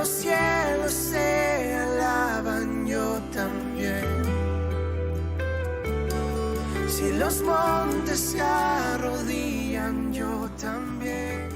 los cielos se alaban, yo también. Si los montes se arrodillan, yo también.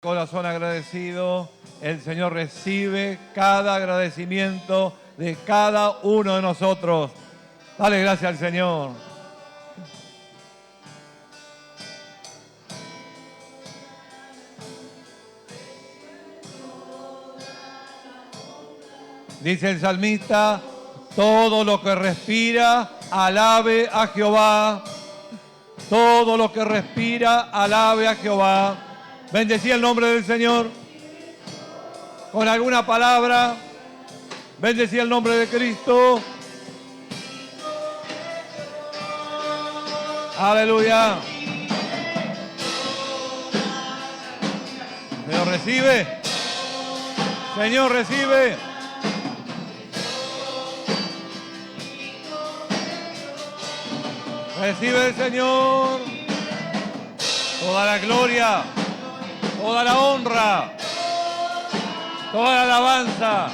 Corazón agradecido, el Señor recibe cada agradecimiento de cada uno de nosotros. Dale gracias al Señor. Dice el salmista, todo lo que respira, alabe a Jehová. Todo lo que respira, alabe a Jehová. Bendecí el nombre del Señor. Con alguna palabra, bendecí el nombre de Cristo. Aleluya. ¿Me lo recibe? Señor, recibe. Recibe el Señor toda la gloria, toda la honra, toda la alabanza.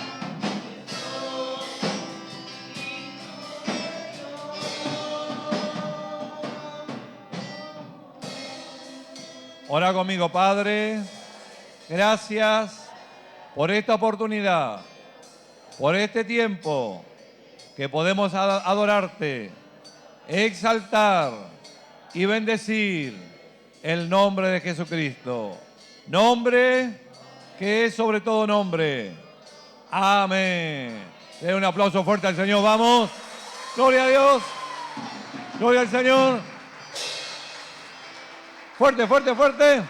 Ora conmigo, Padre. Gracias por esta oportunidad, por este tiempo que podemos adorarte, exaltar y bendecir el nombre de Jesucristo. Nombre que es sobre todo nombre. Amén. Den un aplauso fuerte al Señor. Vamos. Gloria a Dios. Gloria al Señor. Fuerte, fuerte, fuerte.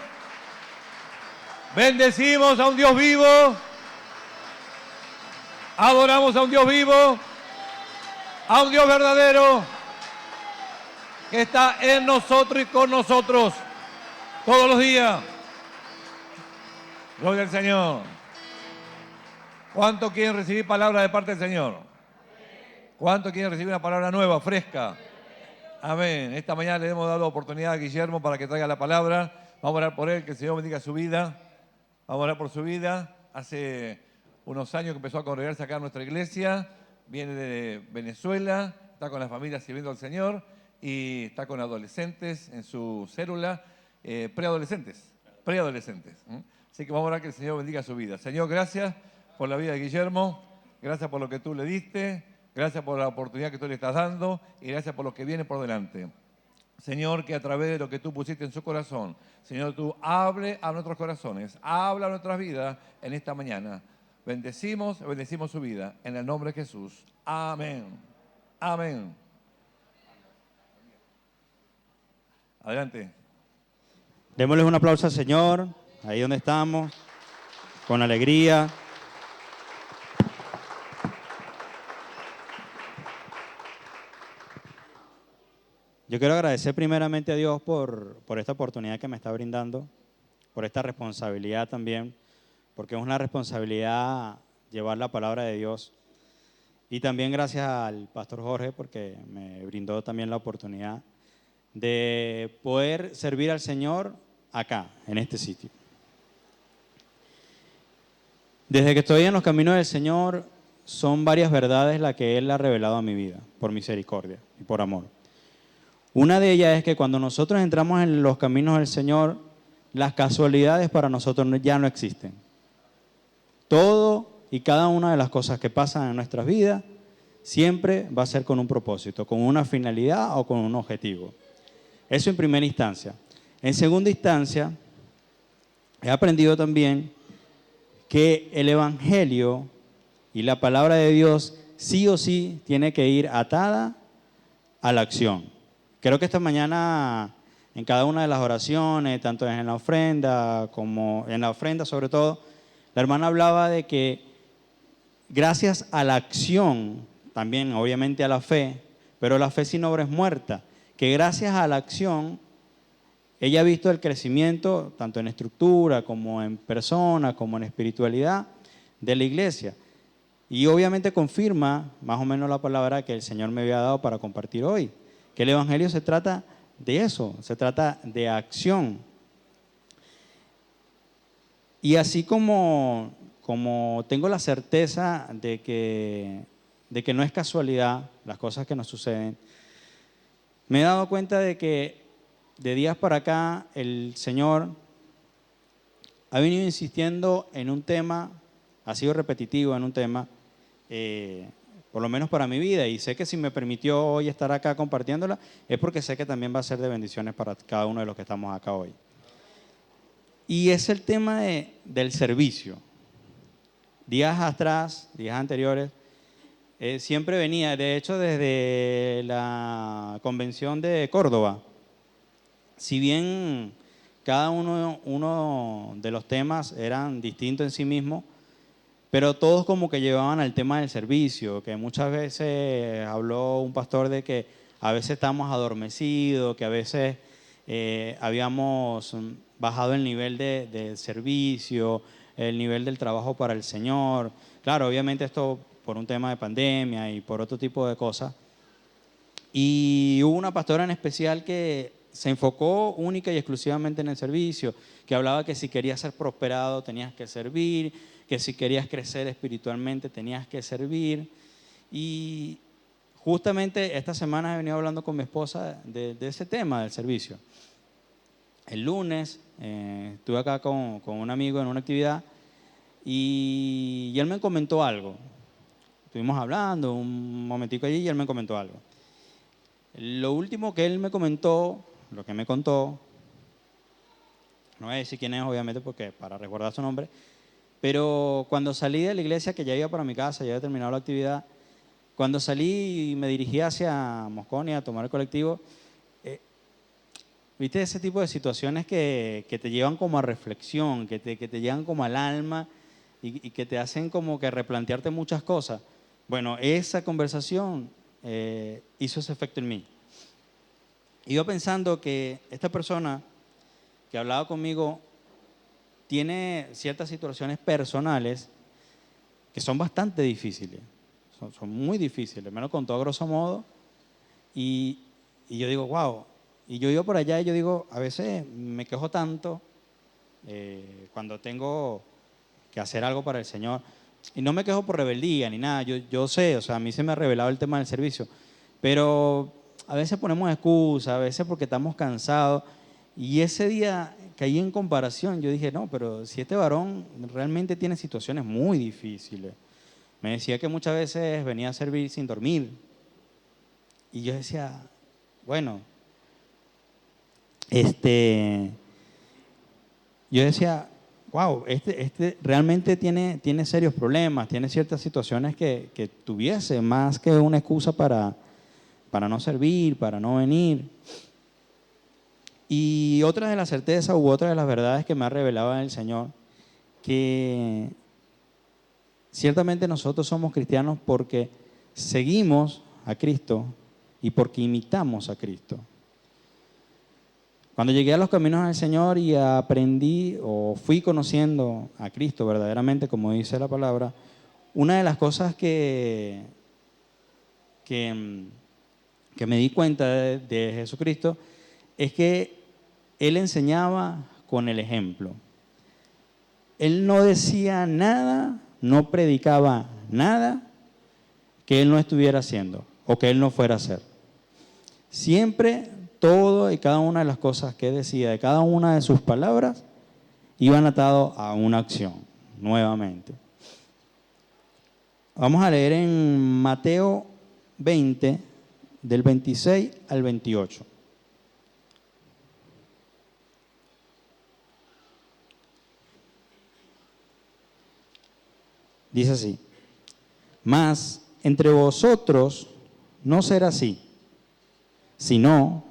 Bendecimos a un Dios vivo. Adoramos a un Dios vivo. A un Dios verdadero que está en nosotros y con nosotros todos los días. Gloria al Señor. ¿Cuánto quieren recibir palabra de parte del Señor? ¿Cuánto quieren recibir una palabra nueva, fresca? Amén. Esta mañana le hemos dado oportunidad a Guillermo para que traiga la palabra. Vamos a orar por él, que el Señor bendiga su vida. Vamos a orar por su vida. Hace unos años que empezó a congregarse acá en nuestra iglesia. Viene de Venezuela, está con la familia sirviendo al Señor y está con adolescentes en su célula, preadolescentes. Así que vamos a orar que el Señor bendiga su vida. Señor, gracias por la vida de Guillermo. Gracias por lo que tú le diste. Gracias por la oportunidad que tú le estás dando y gracias por lo que viene por delante. Señor, que a través de lo que tú pusiste en su corazón, Señor, tú hable a nuestros corazones, habla a nuestras vidas en esta mañana. Bendecimos su vida en el nombre de Jesús. Amén. Amén. Adelante. Démosles un aplauso al Señor, ahí donde estamos, con alegría. Yo quiero agradecer primeramente a Dios por esta oportunidad que me está brindando, por esta responsabilidad también, porque es una responsabilidad llevar la palabra de Dios. Y también gracias al pastor Jorge porque me brindó también la oportunidad de poder servir al Señor acá, en este sitio. Desde que estoy en los caminos del Señor, son varias verdades las que Él ha revelado a mi vida, por misericordia y por amor. Una de ellas es que cuando nosotros entramos en los caminos del Señor, las casualidades para nosotros ya no existen. Todo y cada una de las cosas que pasan en nuestras vidas siempre va a ser con un propósito, con una finalidad o con un objetivo. Eso en primera instancia. En segunda instancia, he aprendido también que el Evangelio y la palabra de Dios sí o sí tiene que ir atada a la acción. Creo que esta mañana en cada una de las oraciones, tanto en la ofrenda como en la ofrenda sobre todo, la hermana hablaba de que gracias a la acción, también obviamente a la fe, pero la fe sin obra es muerta, que gracias a la acción ella ha visto el crecimiento tanto en estructura como en persona, como en espiritualidad de la iglesia. Y obviamente confirma más o menos la palabra que el Señor me había dado para compartir hoy. Que el Evangelio se trata de eso, se trata de acción. Y así como tengo la certeza de que no es casualidad las cosas que nos suceden, me he dado cuenta de que de días para acá el Señor ha venido insistiendo en un tema, ha sido repetitivo en un tema, por lo menos para mi vida, y sé que si me permitió hoy estar acá compartiéndola, es porque sé que también va a ser de bendiciones para cada uno de los que estamos acá hoy. Y es el tema del servicio. Días atrás, días anteriores, siempre venía, de hecho desde la convención de Córdoba, si bien cada uno de los temas eran distintos en sí mismos, pero todos como que llevaban al tema del servicio, que muchas veces habló un pastor de que a veces estamos adormecidos, que a veces habíamos bajado el nivel de servicio, el nivel del trabajo para el Señor. Claro, obviamente esto por un tema de pandemia y por otro tipo de cosas. Y hubo una pastora en especial que se enfocó única y exclusivamente en el servicio, que hablaba que si querías ser prosperado tenías que servir, que si querías crecer espiritualmente tenías que servir. Y justamente esta semana he venido hablando con mi esposa de ese tema del servicio. El lunes estuve acá con un amigo en una actividad y él me comentó algo. Estuvimos hablando un momentico allí y él me comentó algo. Lo último que él me comentó, lo que me contó, no voy a decir quién es obviamente porque para recordar su nombre, pero cuando salí de la iglesia, que ya iba para mi casa, ya había terminado la actividad, cuando salí y me dirigí hacia Mosconi a tomar el colectivo, viste ese tipo de situaciones que te llevan como a reflexión, que te llevan como al alma y que te hacen como que replantearte muchas cosas. Bueno, esa conversación hizo ese efecto en mí. Y yo pensando que esta persona que hablaba conmigo tiene ciertas situaciones personales que son bastante difíciles, son muy difíciles, me lo contó a grosso modo, y yo digo, wow, y yo iba por allá y yo digo, a veces me quejo tanto cuando tengo que hacer algo para el Señor, y no me quejo por rebeldía ni nada, yo sé, o sea, a mí se me ha revelado el tema del servicio, pero a veces ponemos excusas, a veces porque estamos cansados, y ese día caí en comparación, yo dije, no, pero si este varón realmente tiene situaciones muy difíciles. Me decía que muchas veces venía a servir sin dormir. Y yo decía, bueno, yo decía, wow, este realmente tiene serios problemas, tiene ciertas situaciones que tuviese más que una excusa para no servir, para no venir. Y otra de las certezas u otra de las verdades que me ha revelado el Señor, que ciertamente nosotros somos cristianos porque seguimos a Cristo y porque imitamos a Cristo. Cuando llegué a los caminos del Señor y aprendí o fui conociendo a Cristo verdaderamente, como dice la palabra, una de las cosas que me di cuenta de Jesucristo es que Él enseñaba con el ejemplo. Él no decía nada, no predicaba nada que Él no estuviera haciendo o que Él no fuera a hacer. Siempre todo y cada una de las cosas que decía, de cada una de sus palabras, iban atados a una acción, nuevamente. Vamos a leer en Mateo 20, del 26 al 28. Dice así: mas entre vosotros no será así, sino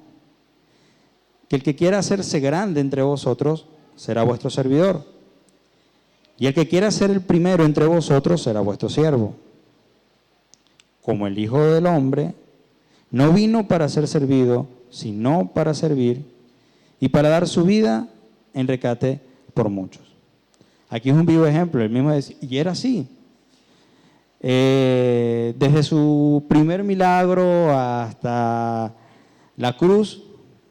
que el que quiera hacerse grande entre vosotros será vuestro servidor, y el que quiera ser el primero entre vosotros será vuestro siervo. Como el Hijo del Hombre no vino para ser servido, sino para servir y para dar su vida en rescate por muchos. Aquí es un vivo ejemplo, el mismo decía, y era así. Desde su primer milagro hasta la cruz,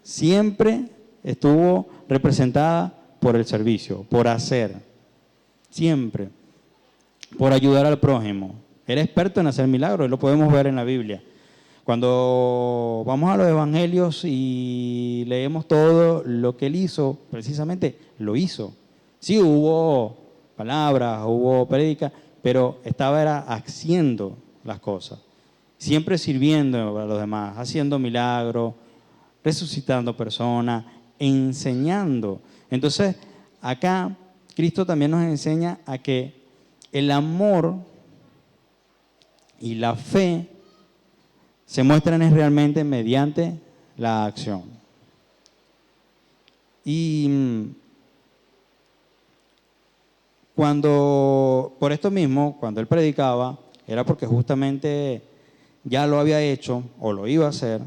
siempre estuvo representada por el servicio, por hacer, siempre, por ayudar al prójimo. Era experto en hacer milagros, y lo podemos ver en la Biblia. Cuando vamos a los evangelios y leemos todo lo que él hizo, precisamente lo hizo. Sí, hubo palabras, hubo prédica, pero era haciendo las cosas, siempre sirviendo a los demás, haciendo milagros, resucitando personas, enseñando. Entonces, acá Cristo también nos enseña a que el amor y la fe se muestran realmente mediante la acción. Y por esto mismo, cuando él predicaba, era porque justamente ya lo había hecho o lo iba a hacer.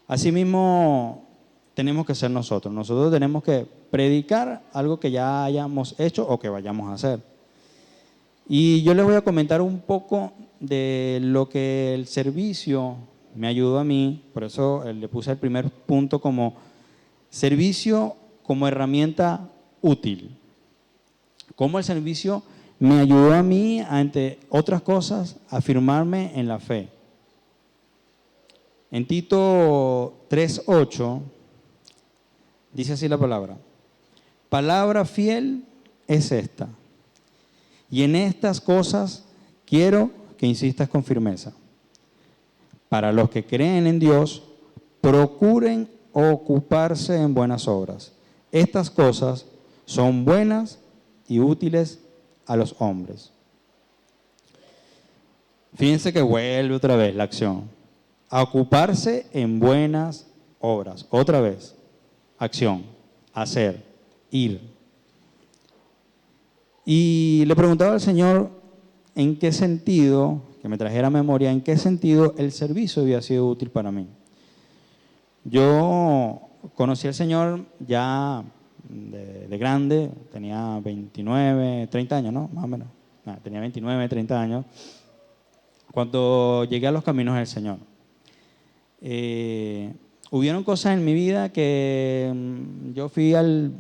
Asimismo, tenemos que ser nosotros. Nosotros tenemos que predicar algo que ya hayamos hecho o que vayamos a hacer. Y yo les voy a comentar un poco de lo que el servicio me ayudó a mí. Por eso le puse el primer punto como servicio como herramienta útil. Cómo el servicio me ayudó a mí, entre otras cosas, a afirmarme en la fe. En Tito 3:8 dice así la palabra: palabra fiel es esta, y en estas cosas quiero que insistas con firmeza. Para los que creen en Dios, procuren ocuparse en buenas obras. Estas cosas son buenas y útiles a los hombres. Fíjense que vuelve otra vez la acción. A ocuparse en buenas obras. Otra vez. Acción. Hacer. Ir. Y le preguntaba al Señor en qué sentido, que me trajera a memoria, en qué sentido el servicio había sido útil para mí. Yo conocí al Señor ya de grande, tenía 29, 30 años, ¿no? Más o menos. Tenía 29, 30 años, cuando llegué a los caminos del Señor. Hubieron cosas en mi vida que yo fui al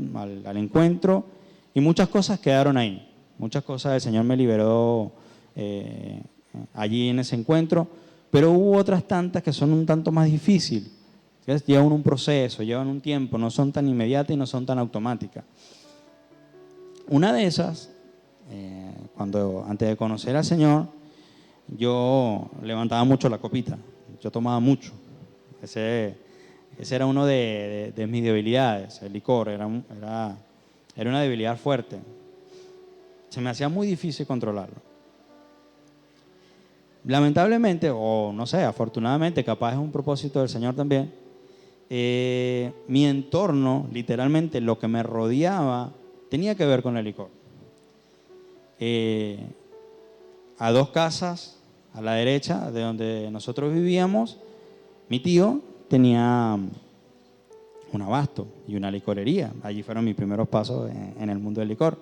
encuentro y muchas cosas quedaron ahí. Muchas cosas el Señor me liberó allí en ese encuentro, pero hubo otras tantas que son un tanto más difíciles. Llevan un proceso, llevan un tiempo, no son tan inmediatas y no son tan automáticas. Una de esas, antes de conocer al Señor, yo levantaba mucho la copita, yo tomaba mucho. Ese era uno de mis debilidades, el licor, era una debilidad fuerte. Se me hacía muy difícil controlarlo. Lamentablemente, o no sé, afortunadamente, capaz es un propósito del Señor también, mi entorno, literalmente lo que me rodeaba, tenía que ver con el licor. A 2 casas a la derecha de donde nosotros vivíamos, mi tío tenía un abasto y una licorería. Allí fueron mis primeros pasos en el mundo del licor.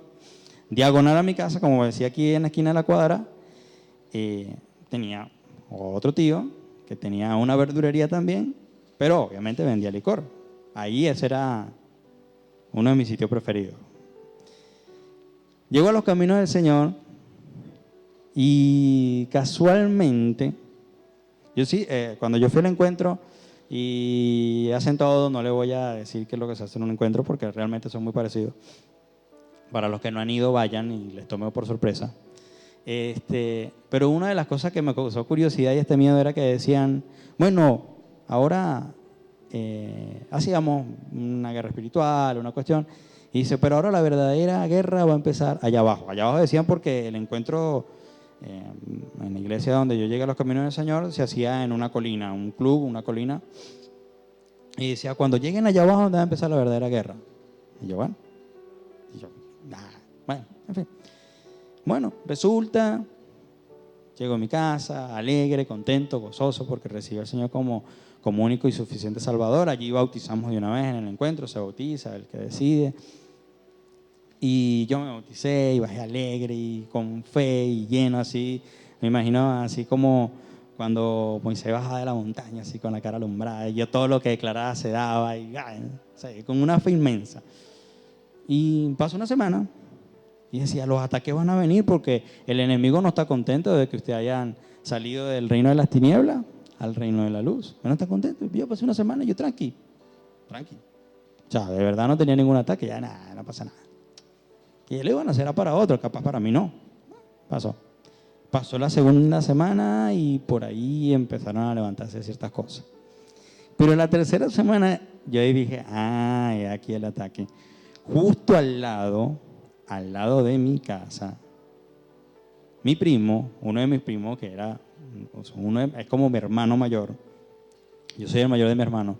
Diagonal a mi casa, como decía aquí en la esquina de la cuadra, tenía otro tío que tenía una verdurería también, pero obviamente vendía licor. Ahí ese era uno de mis sitios preferidos. Llego a los caminos del Señor y casualmente, cuando yo fui al encuentro y hacen todo, no le voy a decir qué es lo que se hace en un encuentro porque realmente son muy parecidos. Para los que no han ido, vayan y les tomo por sorpresa. Pero una de las cosas que me causó curiosidad y miedo era que decían, bueno, ahora hacíamos una guerra espiritual, una cuestión, y dice, pero ahora la verdadera guerra va a empezar allá abajo. Allá abajo decían porque el encuentro en la iglesia donde yo llegué a los caminos del Señor se hacía en una colina, un club, una colina, y decía, cuando lleguen allá abajo donde va a empezar la verdadera guerra. Y yo, bueno, en fin. Bueno, resulta, llego a mi casa, alegre, contento, gozoso, porque recibí al Señor como único y suficiente Salvador. Allí bautizamos de una vez en el encuentro, se bautiza el que decide. Y yo me bauticé y bajé alegre y con fe y lleno así. Me imagino así como cuando Moisés bajaba de la montaña, así con la cara alumbrada. Y yo todo lo que declaraba se daba, y con una fe inmensa. Y pasó una semana. Y decía, los ataques van a venir porque el enemigo no está contento de que ustedes hayan salido del reino de las tinieblas al reino de la luz. No está contento. Y yo pasé una semana y yo tranqui. O sea, de verdad no tenía ningún ataque, ya nada, no pasa nada. Y le iban a hacer para otro, capaz para mí no. Pasó la segunda semana y por ahí empezaron a levantarse ciertas cosas. Pero en la tercera semana yo ahí dije, aquí el ataque. Justo al lado de mi casa, mi primo, uno de mis primos, que es como mi hermano mayor, yo soy el mayor de mi hermano,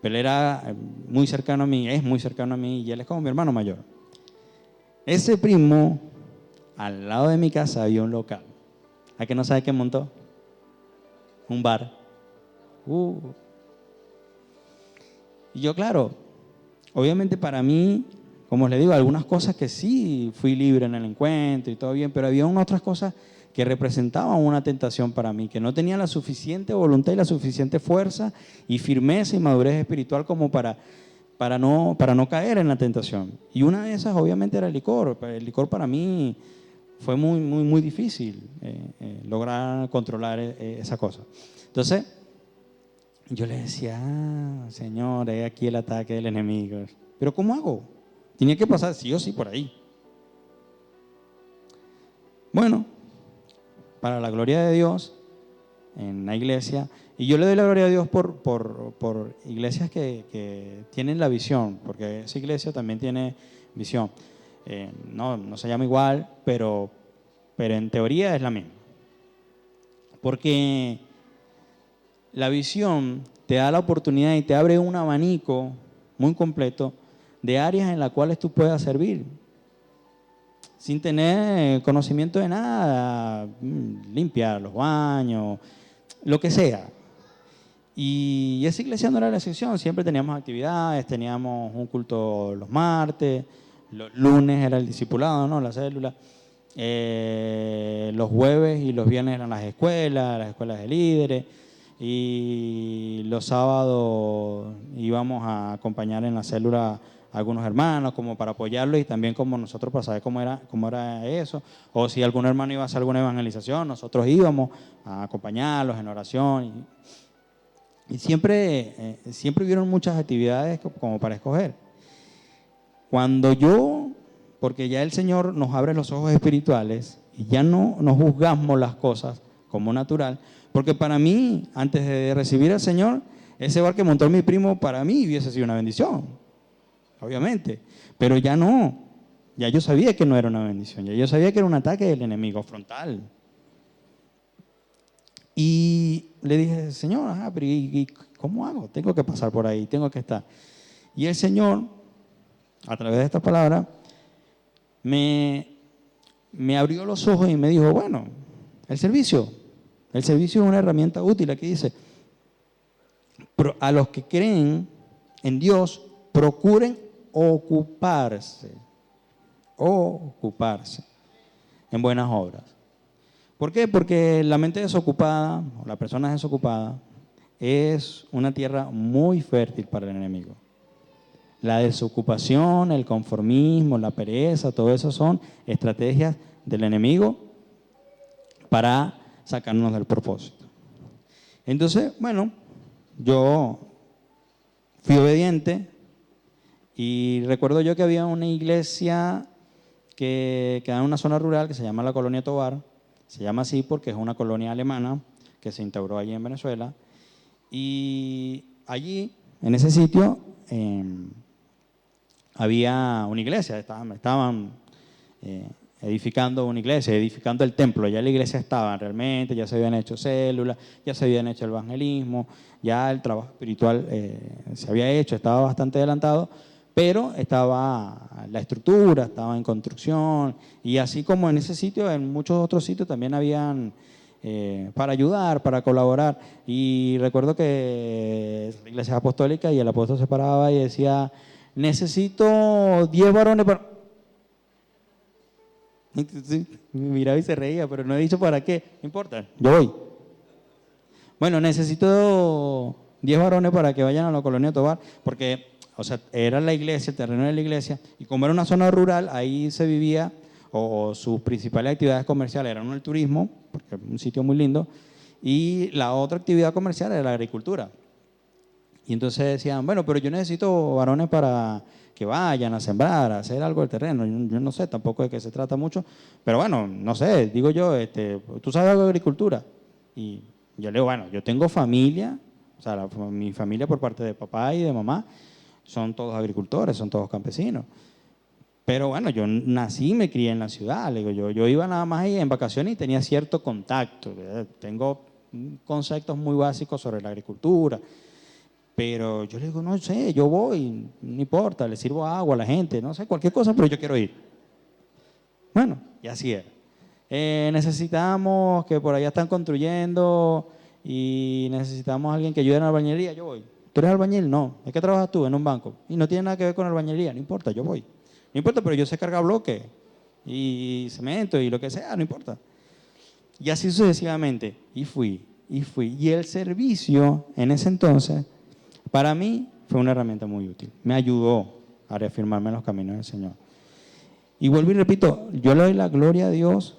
pero él era muy cercano a mí, es muy cercano a mí y él es como mi hermano mayor. Ese primo, al lado de mi casa había un local. ¿A qué no sabe qué montó? Un bar. Y yo, claro, obviamente para mí, como les digo, algunas cosas que sí fui libre en el encuentro y todo bien, pero había otras cosas que representaban una tentación para mí, que no tenía la suficiente voluntad y la suficiente fuerza y firmeza y madurez espiritual como para no caer en la tentación. Y una de esas obviamente era el licor. El licor para mí fue muy difícil lograr controlar esa cosa. Entonces, yo le decía, Señor, he aquí el ataque del enemigo. ¿Pero cómo hago? Tenía que pasar sí o sí por ahí. Bueno, para la gloria de Dios, en la iglesia, y yo le doy la gloria a Dios por iglesias que tienen la visión, porque esa iglesia también tiene visión. No se llama igual, pero en teoría es la misma. Porque la visión te da la oportunidad y te abre un abanico muy completo de áreas en las cuales tú puedas servir. Sin tener conocimiento de nada, limpiar los baños, lo que sea. Y esa iglesia no era la excepción, siempre teníamos actividades, teníamos un culto los martes, los lunes era el discipulado, ¿no? La célula. Los jueves y los viernes eran las escuelas de líderes. Y los sábados íbamos a acompañar en la célula a algunos hermanos como para apoyarlos y también como nosotros para saber cómo era eso, o si algún hermano iba a hacer alguna evangelización, nosotros íbamos a acompañarlos en oración y siempre hubieron muchas actividades como para escoger. Porque ya el Señor nos abre los ojos espirituales y ya no nos juzgamos las cosas como natural. Porque para mí, antes de recibir al Señor, ese bar que montó mi primo para mí hubiese sido una bendición, obviamente. Pero ya no, ya yo sabía que no era una bendición, ya yo sabía que era un ataque del enemigo frontal. Y le dije, Señor, pero ¿y cómo hago? Tengo que pasar por ahí, tengo que estar. Y el Señor, a través de esta palabra, me abrió los ojos y me dijo, bueno, el servicio es una herramienta útil. Aquí dice, a los que creen en Dios, procuren ocuparse en buenas obras. ¿Por qué? Porque la mente desocupada, o la persona desocupada, es una tierra muy fértil para el enemigo. La desocupación, el conformismo, la pereza, todo eso son estrategias del enemigo para sacarnos del propósito. Entonces, bueno, yo fui obediente y recuerdo yo que había una iglesia que queda en una zona rural que se llama la Colonia Tovar. Se llama así porque es una colonia alemana que se instauró allí en Venezuela. Y allí, en ese sitio, había una iglesia, estaban edificando una iglesia, edificando el templo. Ya la iglesia estaba realmente, ya se habían hecho células, ya se habían hecho el evangelismo, ya el trabajo espiritual se había hecho, estaba bastante adelantado, pero estaba la estructura, estaba en construcción, y así como en ese sitio, en muchos otros sitios también habían para ayudar, para colaborar. Y recuerdo que la iglesia apostólica y el apóstol se paraba y decía, necesito 10 varones para... Me miraba y se reía, pero no he dicho para qué, no importa, yo voy. Bueno, necesito 10 varones para que vayan a la Colonia Tovar, porque, o sea, era la iglesia, el terreno de la iglesia, y como era una zona rural, ahí se vivía, o sus principales actividades comerciales eran el turismo, porque es un sitio muy lindo, y la otra actividad comercial era la agricultura. Y entonces decían, bueno, pero yo necesito varones para que vayan a sembrar, a hacer algo del terreno. Yo no sé tampoco de qué se trata mucho, pero bueno, no sé, digo yo, ¿tú sabes algo de agricultura? Y yo le digo, bueno, yo tengo familia, o sea, mi familia por parte de papá y de mamá son todos agricultores, son todos campesinos. Pero bueno, yo nací y me crié en la ciudad. Le digo, yo iba nada más ahí en vacaciones y tenía cierto contacto. Tengo conceptos muy básicos sobre la agricultura. Pero yo le digo, no sé, yo voy, no importa, le sirvo agua a la gente, no sé, cualquier cosa, pero yo quiero ir. Bueno, y así era. Necesitamos que por allá están construyendo y necesitamos a alguien que ayude en la albañilería, yo voy. ¿Tú eres albañil? No. ¿De qué trabajas tú? En un banco. Y no tiene nada que ver con albañilería. No importa, yo voy. No importa, pero yo sé cargar bloques y cemento y lo que sea, no importa. Y así sucesivamente. Y fui, y fui. Y el servicio en ese entonces, para mí, fue una herramienta muy útil. Me ayudó a reafirmarme en los caminos del Señor. Y vuelvo y repito, yo le doy la gloria a Dios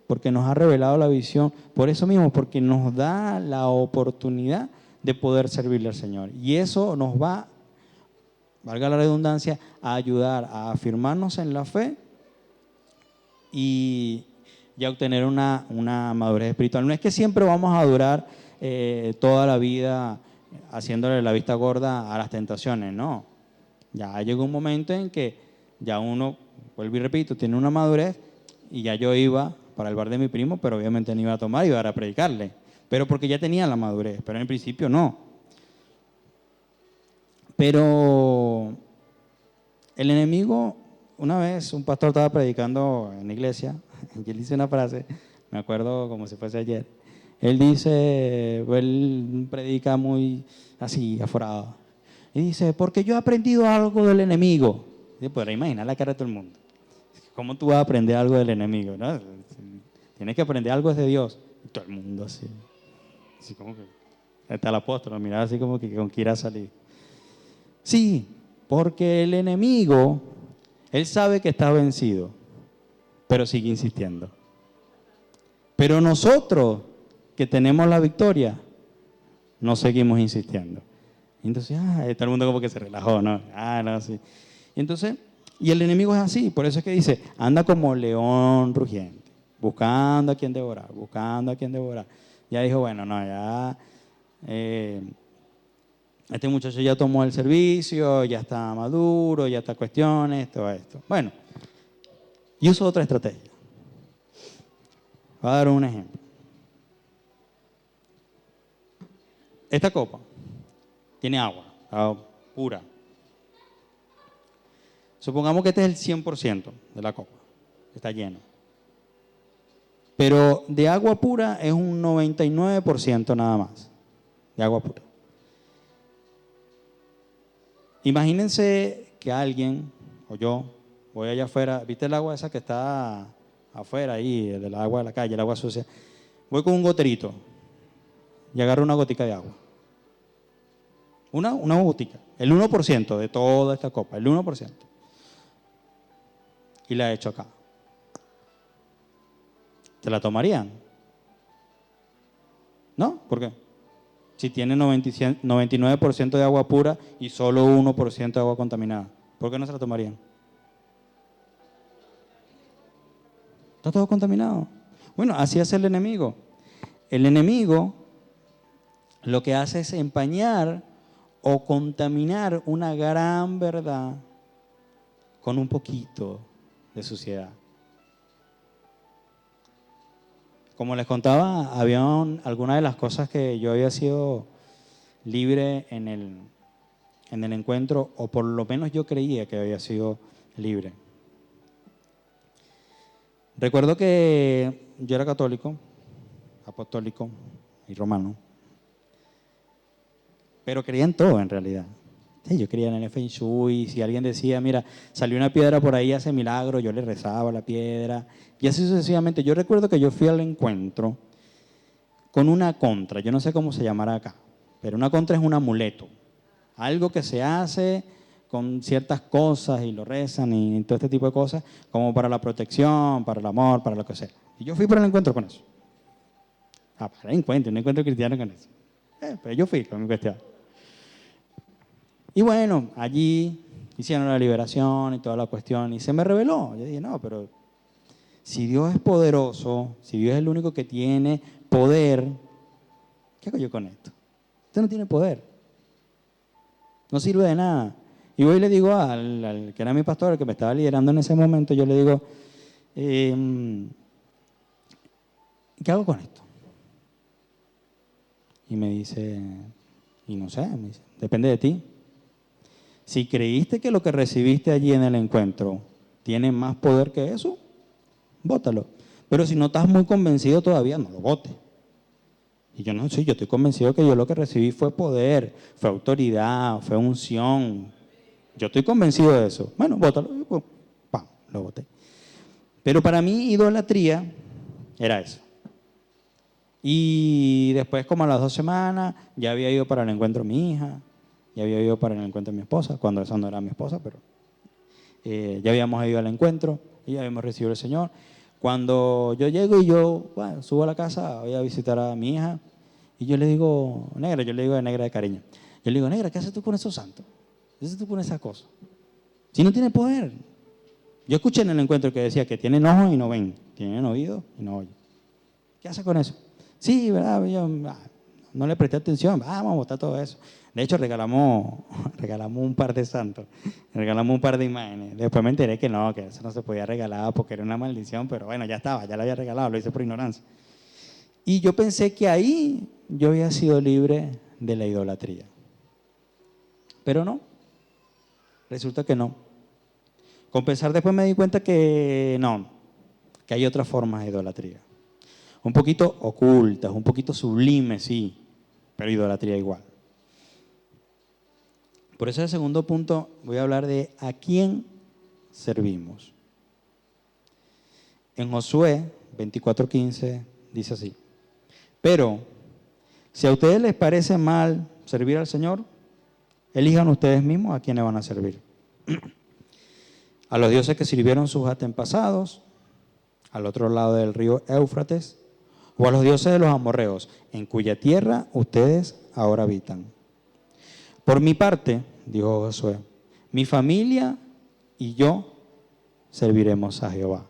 porque nos ha revelado la visión. Por eso mismo, porque nos da la oportunidad de poder servirle al Señor. Y eso nos va, valga la redundancia, a ayudar a afirmarnos en la fe y a obtener una madurez espiritual. No es que siempre vamos a durar toda la vida haciéndole la vista gorda a las tentaciones, no. Ya llegó un momento en que ya uno, vuelvo y repito, tiene una madurez y ya yo iba para el bar de mi primo, pero obviamente no iba a tomar, iba a predicarle. Pero porque ya tenía la madurez, pero en el principio no. Pero el enemigo, una vez un pastor estaba predicando en la iglesia, y él dice una frase, me acuerdo como si fuese ayer. Él dice, él predica muy así, aforado. Y dice, porque yo he aprendido algo del enemigo. Y pues imagina la cara de todo el mundo. ¿Cómo tú vas a aprender algo del enemigo? ¿No? Tienes que aprender algo de Dios. Y todo el mundo así. Así como que, hasta el apóstol, miraba así como que con que irá a salir. Sí, porque el enemigo, él sabe que está vencido, pero sigue insistiendo. Pero nosotros, que tenemos la victoria, no seguimos insistiendo. Entonces, todo el mundo como que se relajó, ¿no? No, sí. Y entonces, y el enemigo es así, por eso es que dice, anda como león rugiente, buscando a quien devorar, buscando a quien devorar. Ya dijo, bueno, no, ya, este muchacho ya tomó el servicio, ya está maduro, ya está cuestiones, todo esto. Bueno, y uso otra estrategia. Voy a dar un ejemplo. Esta copa tiene agua pura. Supongamos que este es el 100% de la copa, está lleno. Pero de agua pura es un 99% nada más, de agua pura. Imagínense que alguien, o yo, voy allá afuera, ¿viste el agua esa que está afuera ahí, el agua de la calle, el agua sucia? Voy con un goterito y agarro una gotica de agua. Una gotica, el 1% de toda esta copa, el 1%. Y la echo acá. ¿Te la tomarían? ¿No? ¿Por qué? Si tiene 99% de agua pura y solo 1% de agua contaminada, ¿por qué no se la tomarían? Está todo contaminado. Bueno, así hace el enemigo. El enemigo lo que hace es empañar o contaminar una gran verdad con un poquito de suciedad. Como les contaba, había algunas de las cosas que yo había sido libre en el encuentro, o por lo menos yo creía que había sido libre. Recuerdo que yo era católico, apostólico y romano, pero creía en todo en realidad. Sí, yo creía en el Feng Shui. Si alguien decía, mira, salió una piedra por ahí, hace milagro, yo le rezaba a la piedra. Y así sucesivamente. Yo recuerdo que yo fui al encuentro con una contra. Yo no sé cómo se llamará acá, pero una contra es un amuleto. Algo que se hace con ciertas cosas y lo rezan y todo este tipo de cosas, como para la protección, para el amor, para lo que sea. Y yo fui para el encuentro con eso. Para el encuentro, un encuentro cristiano con eso. Pero yo fui con mi cuestión. Y bueno, allí hicieron la liberación y toda la cuestión y se me reveló. Yo dije, no, pero si Dios es poderoso, si Dios es el único que tiene poder, ¿qué hago yo con esto? Usted no tiene poder. No sirve de nada. Y voy y le digo al que era mi pastor, el que me estaba liderando en ese momento, yo le digo, ¿qué hago con esto? Y me dice, y no sé, me dice, depende de ti. Si creíste que lo que recibiste allí en el encuentro tiene más poder que eso, bótalo. Pero si no estás muy convencido todavía, no lo botes. Y yo no sé, yo estoy convencido que yo lo que recibí fue poder, fue autoridad, fue unción. Yo estoy convencido de eso. Bueno, bótalo. Y pum, pam, lo boté. Pero para mí idolatría era eso. Y después, como a las 2 semanas, ya había ido para el encuentro de mi hija, ya había ido para el encuentro de mi esposa, cuando esa no era mi esposa, pero ya habíamos ido al encuentro y ya habíamos recibido al Señor. Cuando yo llego y yo subo a la casa, voy a visitar a mi hija, y yo le digo, negra, yo le digo de negra de cariño, yo le digo, negra, ¿qué haces tú con esos santos? ¿Qué haces tú con esas cosas? Si no tiene poder. Yo escuché en el encuentro que decía que tienen ojos y no ven, tienen oídos y no oyen. ¿Qué hace con eso? Sí, ¿verdad? Yo no le presté atención, vamos a botar todo eso. De hecho, regalamos un par de santos, regalamos un par de imágenes. Después me enteré que eso no se podía regalar porque era una maldición, pero bueno, ya estaba, ya lo había regalado, lo hice por ignorancia. Y yo pensé que ahí yo había sido libre de la idolatría. Pero no, resulta que no. Con pensar después me di cuenta que no, que hay otras formas de idolatría. Un poquito ocultas, un poquito sublimes, sí, pero idolatría igual. Por eso el segundo punto voy a hablar de a quién servimos. En Josué 24:15 dice así: pero si a ustedes les parece mal servir al Señor, elijan ustedes mismos a quiénes van a servir. A los dioses que sirvieron sus antepasados, al otro lado del río Éufrates, o a los dioses de los amorreos, en cuya tierra ustedes ahora habitan. Por mi parte, dijo Josué, mi familia y yo serviremos a Jehová.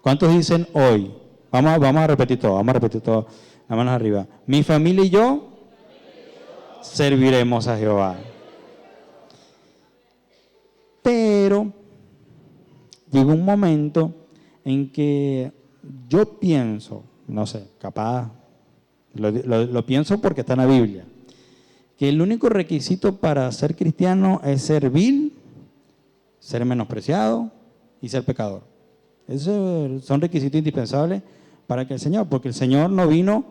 ¿Cuántos dicen hoy? Vamos a repetir todo, las manos arriba. Mi familia y yo serviremos a Jehová. Pero llegó un momento en que yo pienso, no sé, capaz, lo pienso porque está en la Biblia, que el único requisito para ser cristiano es ser vil, ser menospreciado y ser pecador. Esos son requisitos indispensables para que el Señor, porque el Señor no vino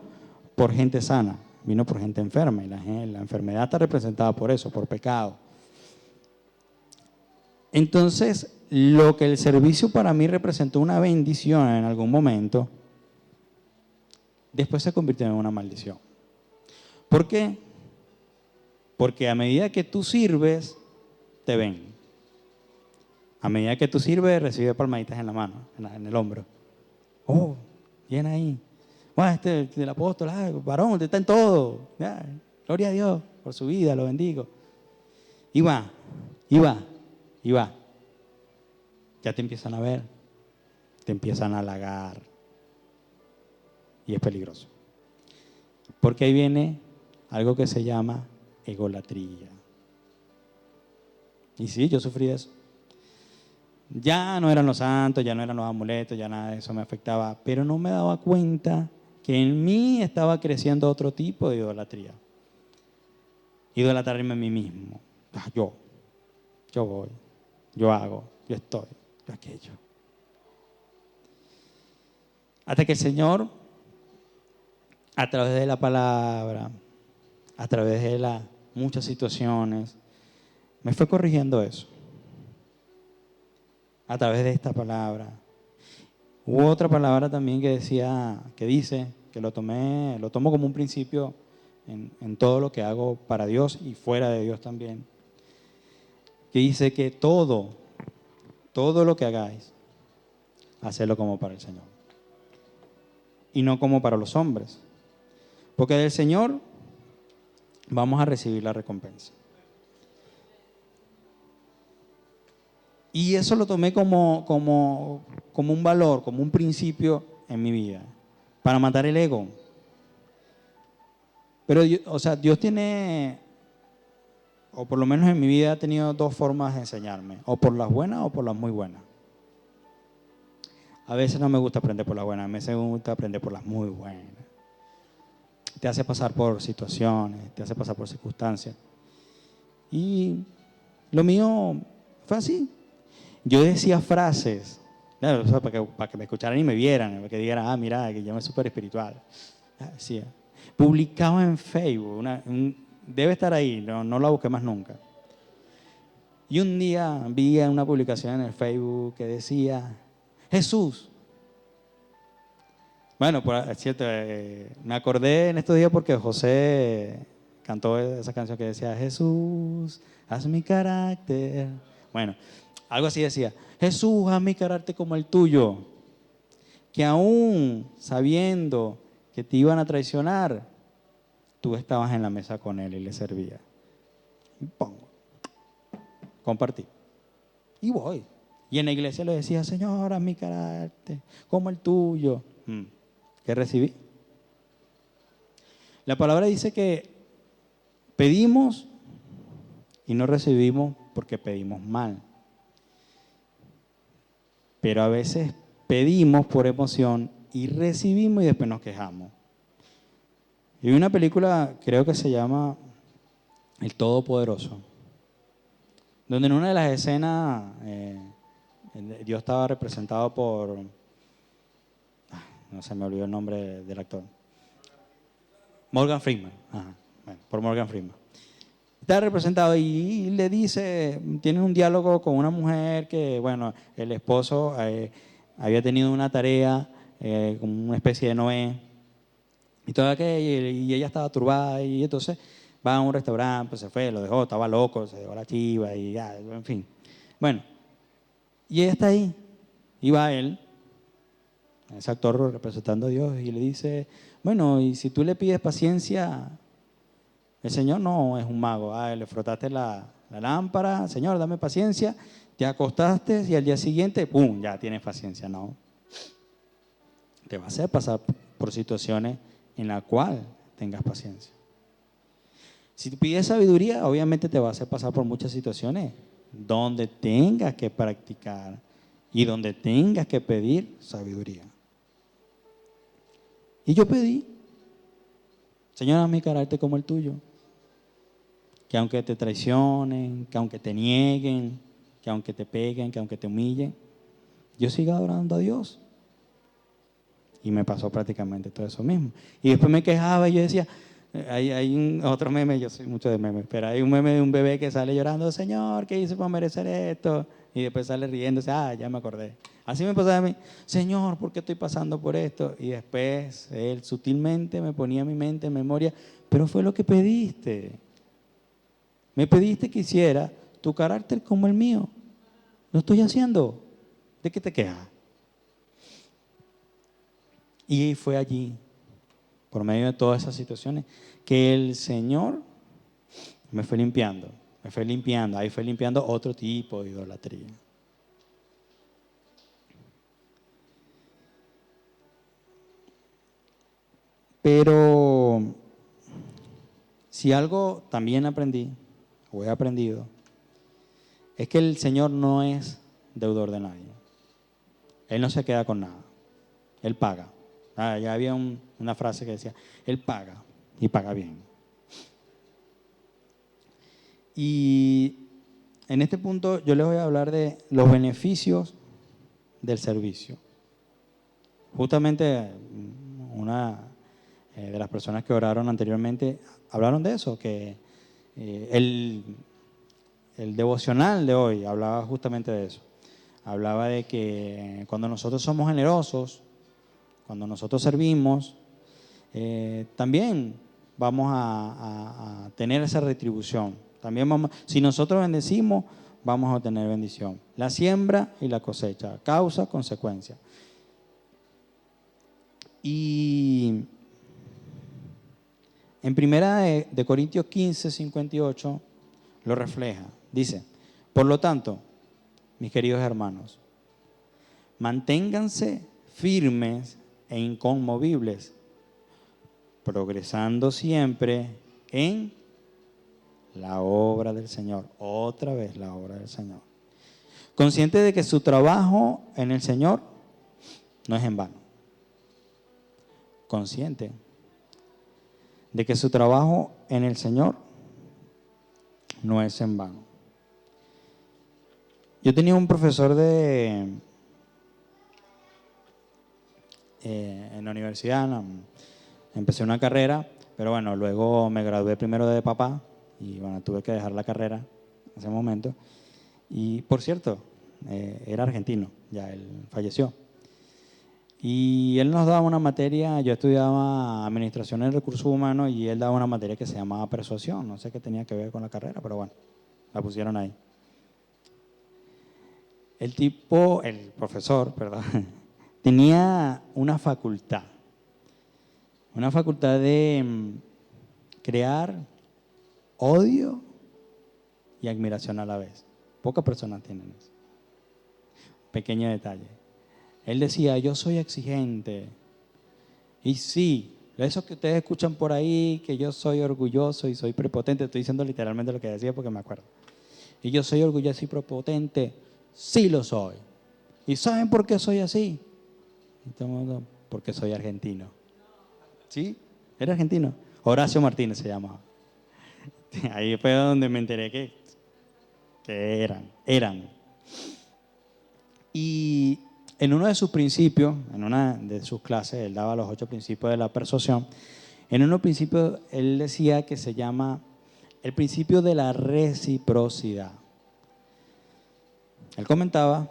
por gente sana, vino por gente enferma, y la enfermedad está representada por eso, por pecado. Entonces, lo que el servicio para mí representó una bendición en algún momento, después se convirtió en una maldición. ¿Por qué? Porque a medida que tú sirves, te ven. A medida que tú sirves, recibes palmaditas en la mano, en el hombro. Oh, bien ahí. Bueno, el apóstol, varón, usted está en todo. Gloria a Dios por su vida, lo bendigo. Y va. Ya te empiezan a ver, te empiezan a halagar. Y es peligroso. Porque ahí viene algo que se llama egolatría. Y sí, yo sufrí de eso. Ya no eran los santos, ya no eran los amuletos, ya nada de eso me afectaba, pero no me daba cuenta que en mí estaba creciendo otro tipo de idolatría. Idolatrarme a mí mismo. Yo voy, yo hago, yo estoy, yo aquello. Hasta que el Señor, a través de la palabra, a través de las muchas situaciones, me fue corrigiendo eso. A través de esta palabra. Hubo otra palabra también que dice, que lo tomo como un principio en todo lo que hago para Dios y fuera de Dios también. Que dice que todo lo que hagáis, hacedlo como para el Señor. Y no como para los hombres. Porque del Señor vamos a recibir la recompensa. Y eso lo tomé como un valor, como un principio en mi vida, para matar el ego. Pero, Dios tiene, o por lo menos en mi vida ha tenido dos formas de enseñarme, o por las buenas o por las muy buenas. A veces no me gusta aprender por las buenas, a veces me gusta aprender por las muy buenas. Te hace pasar por situaciones, te hace pasar por circunstancias. Y lo mío fue así. Yo decía frases, para que me escucharan y me vieran, para que dijeran, mira, que yo me súper espiritual. Decía, publicaba en Facebook, debe estar ahí, no la busqué más nunca. Y un día vi una publicación en el Facebook que decía, Jesús. Bueno, es cierto, me acordé en estos días porque José cantó esa canción que decía, Jesús, haz mi carácter. Bueno, algo así decía, Jesús, haz mi carácter como el tuyo, que aún sabiendo que te iban a traicionar, tú estabas en la mesa con él y le servías. Y pongo, compartí. Y voy. Y en la iglesia le decía, Señor, haz mi carácter como el tuyo. ¿Qué recibí? La palabra dice que pedimos y no recibimos porque pedimos mal. Pero a veces pedimos por emoción y recibimos y después nos quejamos. Y vi una película, creo que se llama El Todopoderoso, donde en una de las escenas Dios estaba representado por, no se me olvidó el nombre del actor, Morgan Freeman. Bueno, por Morgan Freeman. Está representado y le dice, tiene un diálogo con una mujer que, bueno, el esposo había tenido una tarea como una especie de Noé y todo aquello, y ella estaba turbada y entonces va a un restaurante, pues se fue, lo dejó, estaba loco, se dejó la chiva y ya, en fin. Bueno, y ella está ahí y va él, ese actor representando a Dios, y le dice, bueno, y si tú le pides paciencia, el Señor no es un mago. Le frotaste la lámpara, Señor, dame paciencia, te acostaste y al día siguiente, ¡pum!, ya tienes paciencia. No. Te va a hacer pasar por situaciones en las cuales tengas paciencia. Si te pides sabiduría, obviamente te va a hacer pasar por muchas situaciones donde tengas que practicar y donde tengas que pedir sabiduría. Y yo pedí, Señor, haz mi carácter como el tuyo. Que aunque te traicionen, que aunque te nieguen, que aunque te peguen, que aunque te humillen, yo siga adorando a Dios. Y me pasó prácticamente todo eso mismo. Y después me quejaba y yo decía, hay otro meme, yo soy mucho de memes, pero hay un meme de un bebé que sale llorando, Señor, ¿qué hice para merecer esto? Y después sale riéndose, ya me acordé. Así me pasaba a mí, Señor, ¿por qué estoy pasando por esto? Y después Él sutilmente me ponía mi mente en memoria, pero fue lo que pediste. Me pediste que hiciera tu carácter como el mío. Lo estoy haciendo. ¿De qué te quejas? Y fue allí, por medio de todas esas situaciones, que el Señor me fue limpiando. Ahí fue limpiando otro tipo de idolatría. Pero si algo también aprendí, o he aprendido, es que el Señor no es deudor de nadie. Él no se queda con nada. Él paga. Ya había una frase que decía, Él paga y paga bien. Y en este punto yo les voy a hablar de los beneficios del servicio. Justamente una de las personas que oraron anteriormente hablaron de eso, que el devocional de hoy hablaba justamente de eso. Hablaba de que cuando nosotros somos generosos, cuando nosotros servimos, también vamos a tener esa retribución. También si nosotros bendecimos, vamos a tener bendición. La siembra y la cosecha, causa, consecuencia. Y en primera de Corintios 15, 58, lo refleja. Dice, por lo tanto, mis queridos hermanos, manténganse firmes e inconmovibles, progresando siempre en la obra del Señor. Otra vez la obra del Señor. Consciente de que su trabajo en el Señor no es en vano. Consciente de que su trabajo en el Señor no es en vano. Yo tenía un profesor en la universidad, Empecé una carrera, pero bueno, luego me gradué primero de papá y bueno, tuve que dejar la carrera en ese momento. Y por cierto, era argentino, ya él falleció. Y él nos daba una materia, yo estudiaba administración en recursos humanos y él daba una materia que se llamaba persuasión. No sé qué tenía que ver con la carrera, pero bueno, la pusieron ahí. El tipo, el profesor, perdón, tenía una facultad de crear odio y admiración a la vez. Pocas personas tienen eso. Pequeño detalle. Él decía, yo soy exigente. Y sí, eso que ustedes escuchan por ahí, que yo soy orgulloso y soy prepotente, estoy diciendo literalmente lo que decía porque me acuerdo. Y yo soy orgulloso y prepotente, sí lo soy. ¿Y saben por qué soy así? Porque soy argentino. ¿Sí? Era argentino. Horacio Martínez se llamaba. Ahí fue donde me enteré que eran. Y en uno de sus principios, en una de sus clases, él daba los 8 principios de la persuasión. En uno principio él decía que se llama el principio de la reciprocidad. Él comentaba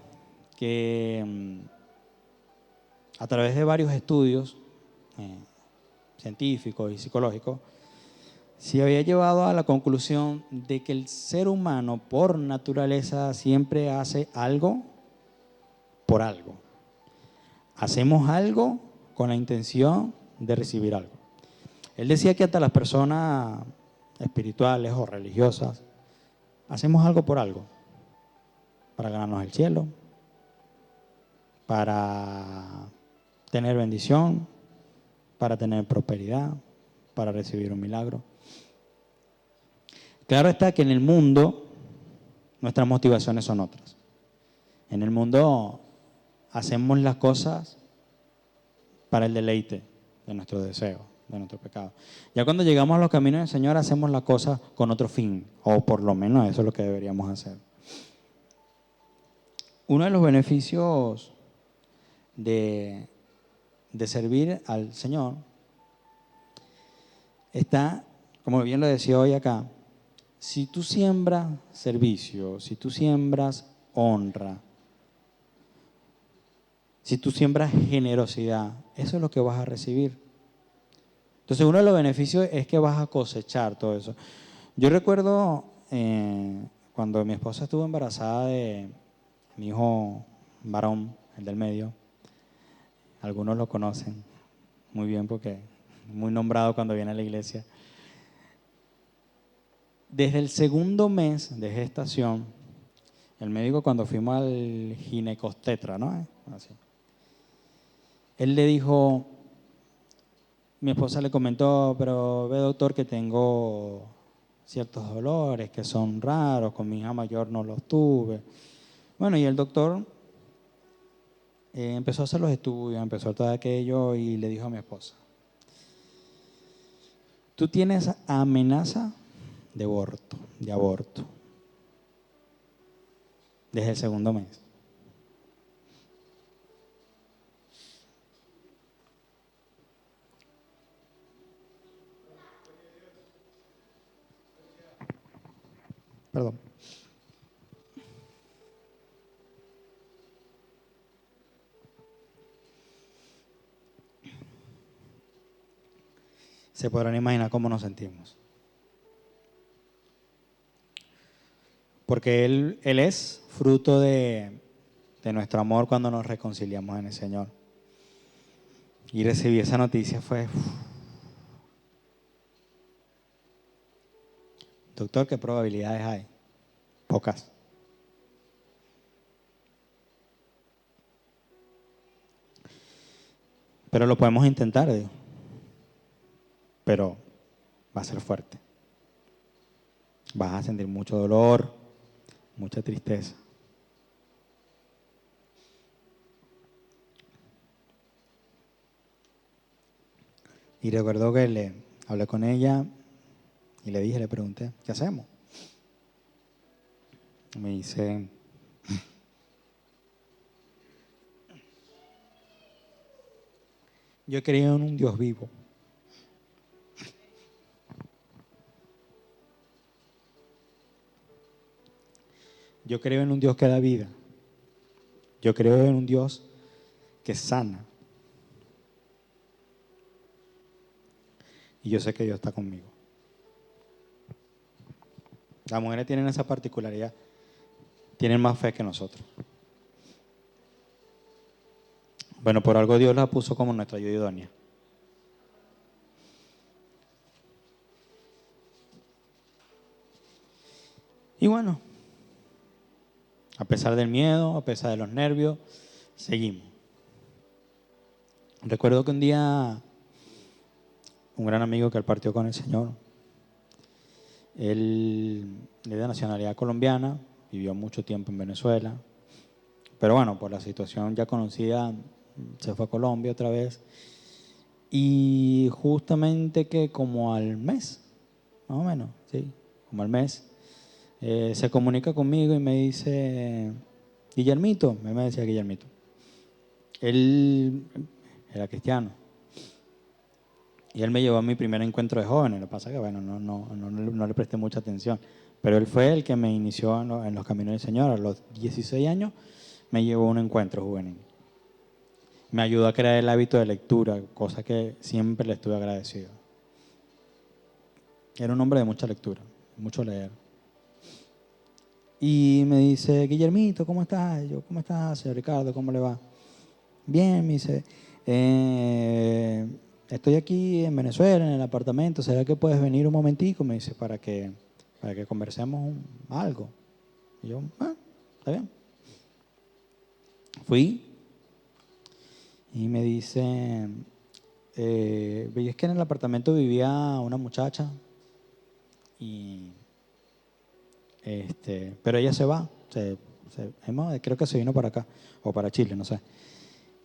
que a través de varios estudios científicos y psicológicos, se había llevado a la conclusión de que el ser humano por naturaleza siempre hace algo por algo. Hacemos algo con la intención de recibir algo. Él decía que hasta las personas espirituales o religiosas hacemos algo por algo, para ganarnos el cielo, para tener bendición, para tener prosperidad, para recibir un milagro. Claro está que en el mundo nuestras motivaciones son otras. En el mundo hacemos las cosas para el deleite de nuestro deseo, de nuestro pecado. Ya cuando llegamos a los caminos del Señor hacemos las cosas con otro fin, o por lo menos eso es lo que deberíamos hacer. Uno de los beneficios de servir al Señor está, como bien lo decía hoy acá, si tú siembras servicio, si tú siembras honra, si tú siembras generosidad, eso es lo que vas a recibir. Entonces uno de los beneficios es que vas a cosechar todo eso. Yo recuerdo cuando mi esposa estuvo embarazada de mi hijo varón, el del medio, algunos lo conocen muy bien porque es muy nombrado cuando viene a la iglesia. Desde el segundo mes de gestación, el médico cuando fuimos al ginecostetra, ¿no? Así. Él le dijo, mi esposa le comentó, pero ve doctor que tengo ciertos dolores que son raros, con mi hija mayor no los tuve. Bueno, y el doctor empezó a hacer los estudios, empezó todo aquello y le dijo a mi esposa, tú tienes amenaza de aborto, desde el segundo mes. Perdón. Se podrán imaginar cómo nos sentimos. Porque Él es fruto de nuestro amor cuando nos reconciliamos en el Señor. Y recibí esa noticia fue, doctor, ¿qué probabilidades hay? Pocas. Pero lo podemos intentar, digo. Pero va a ser fuerte. Vas a sentir mucho dolor, mucha tristeza. Y recuerdo que le hablé con ella y le pregunté, ¿qué hacemos? Me dice, yo creo en un Dios vivo. Yo creo en un Dios que da vida. Yo creo en un Dios que sana. Y yo sé que Dios está conmigo. Las mujeres tienen esa particularidad. Tienen más fe que nosotros. Bueno, por algo Dios la puso como nuestra ayuda idónea. Y bueno, a pesar del miedo, a pesar de los nervios, seguimos. Recuerdo que un día, un gran amigo que él partió con el Señor, él es de nacionalidad colombiana, vivió mucho tiempo en Venezuela, pero bueno, por la situación ya conocida, se fue a Colombia otra vez. Y justamente que como al mes, más o menos, sí, como al mes, se comunica conmigo y me dice, Guillermito, me decía Guillermito, él era cristiano. Y él me llevó a mi primer encuentro de jóvenes. Lo que pasa es que, bueno, no le presté mucha atención. Pero él fue el que me inició en los caminos del Señor. A los 16 años me llevó a un encuentro juvenil. Me ayudó a crear el hábito de lectura, cosa que siempre le estuve agradecido. Era un hombre de mucha lectura, mucho leer. Y me dice, Guillermito, ¿cómo estás? Y yo, ¿cómo estás, señor Ricardo? ¿Cómo le va? Bien, me dice, estoy aquí en Venezuela, en el apartamento, ¿será que puedes venir un momentico? Me dice, para que conversemos algo. Y yo, está bien. Fui y me dice, es que en el apartamento vivía una muchacha y pero ella se va, creo que se vino para acá o para Chile, no sé.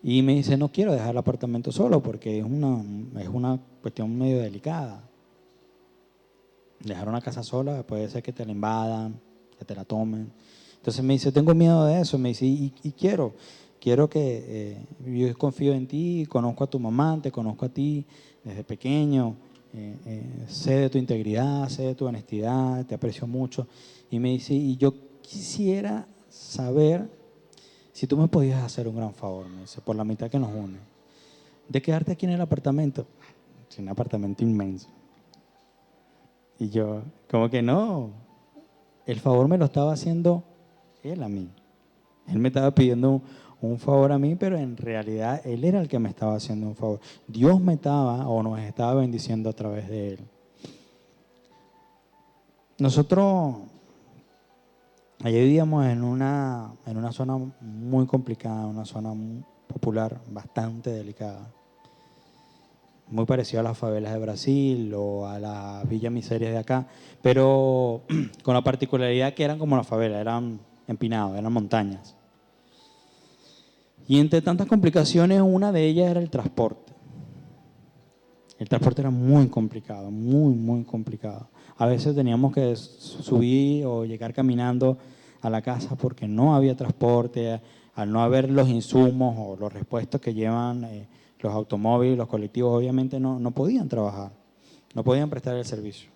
Y me dice, no quiero dejar el apartamento solo porque es una cuestión medio delicada. Dejar una casa sola puede ser que te la invadan, que te la tomen. Entonces me dice, tengo miedo de eso. Me dice, y quiero que yo confío en ti, conozco a tu mamá, te conozco a ti desde pequeño, sé de tu integridad, sé de tu honestidad, te aprecio mucho. Y me dice, y yo quisiera saber si tú me podías hacer un gran favor, me dice, por la mitad que nos une, de quedarte aquí en el apartamento. Es un apartamento inmenso. Y yo, como que no, el favor me lo estaba haciendo él a mí. Él me estaba pidiendo un favor a mí, pero en realidad él era el que me estaba haciendo un favor. Dios me estaba o nos estaba bendiciendo a través de él. Nosotros allí vivíamos en una zona muy complicada, una zona muy popular, bastante delicada. Muy parecido a las favelas de Brasil o a las villas miserias de acá, pero con la particularidad que eran como las favelas, eran empinados, eran montañas. Y entre tantas complicaciones, una de ellas era el transporte. El transporte era muy complicado, muy, muy complicado. A veces teníamos que subir o llegar caminando a la casa porque no había transporte, al no haber los insumos o los repuestos que llevan los automóviles, los colectivos, obviamente no podían trabajar, no podían prestar el servicio.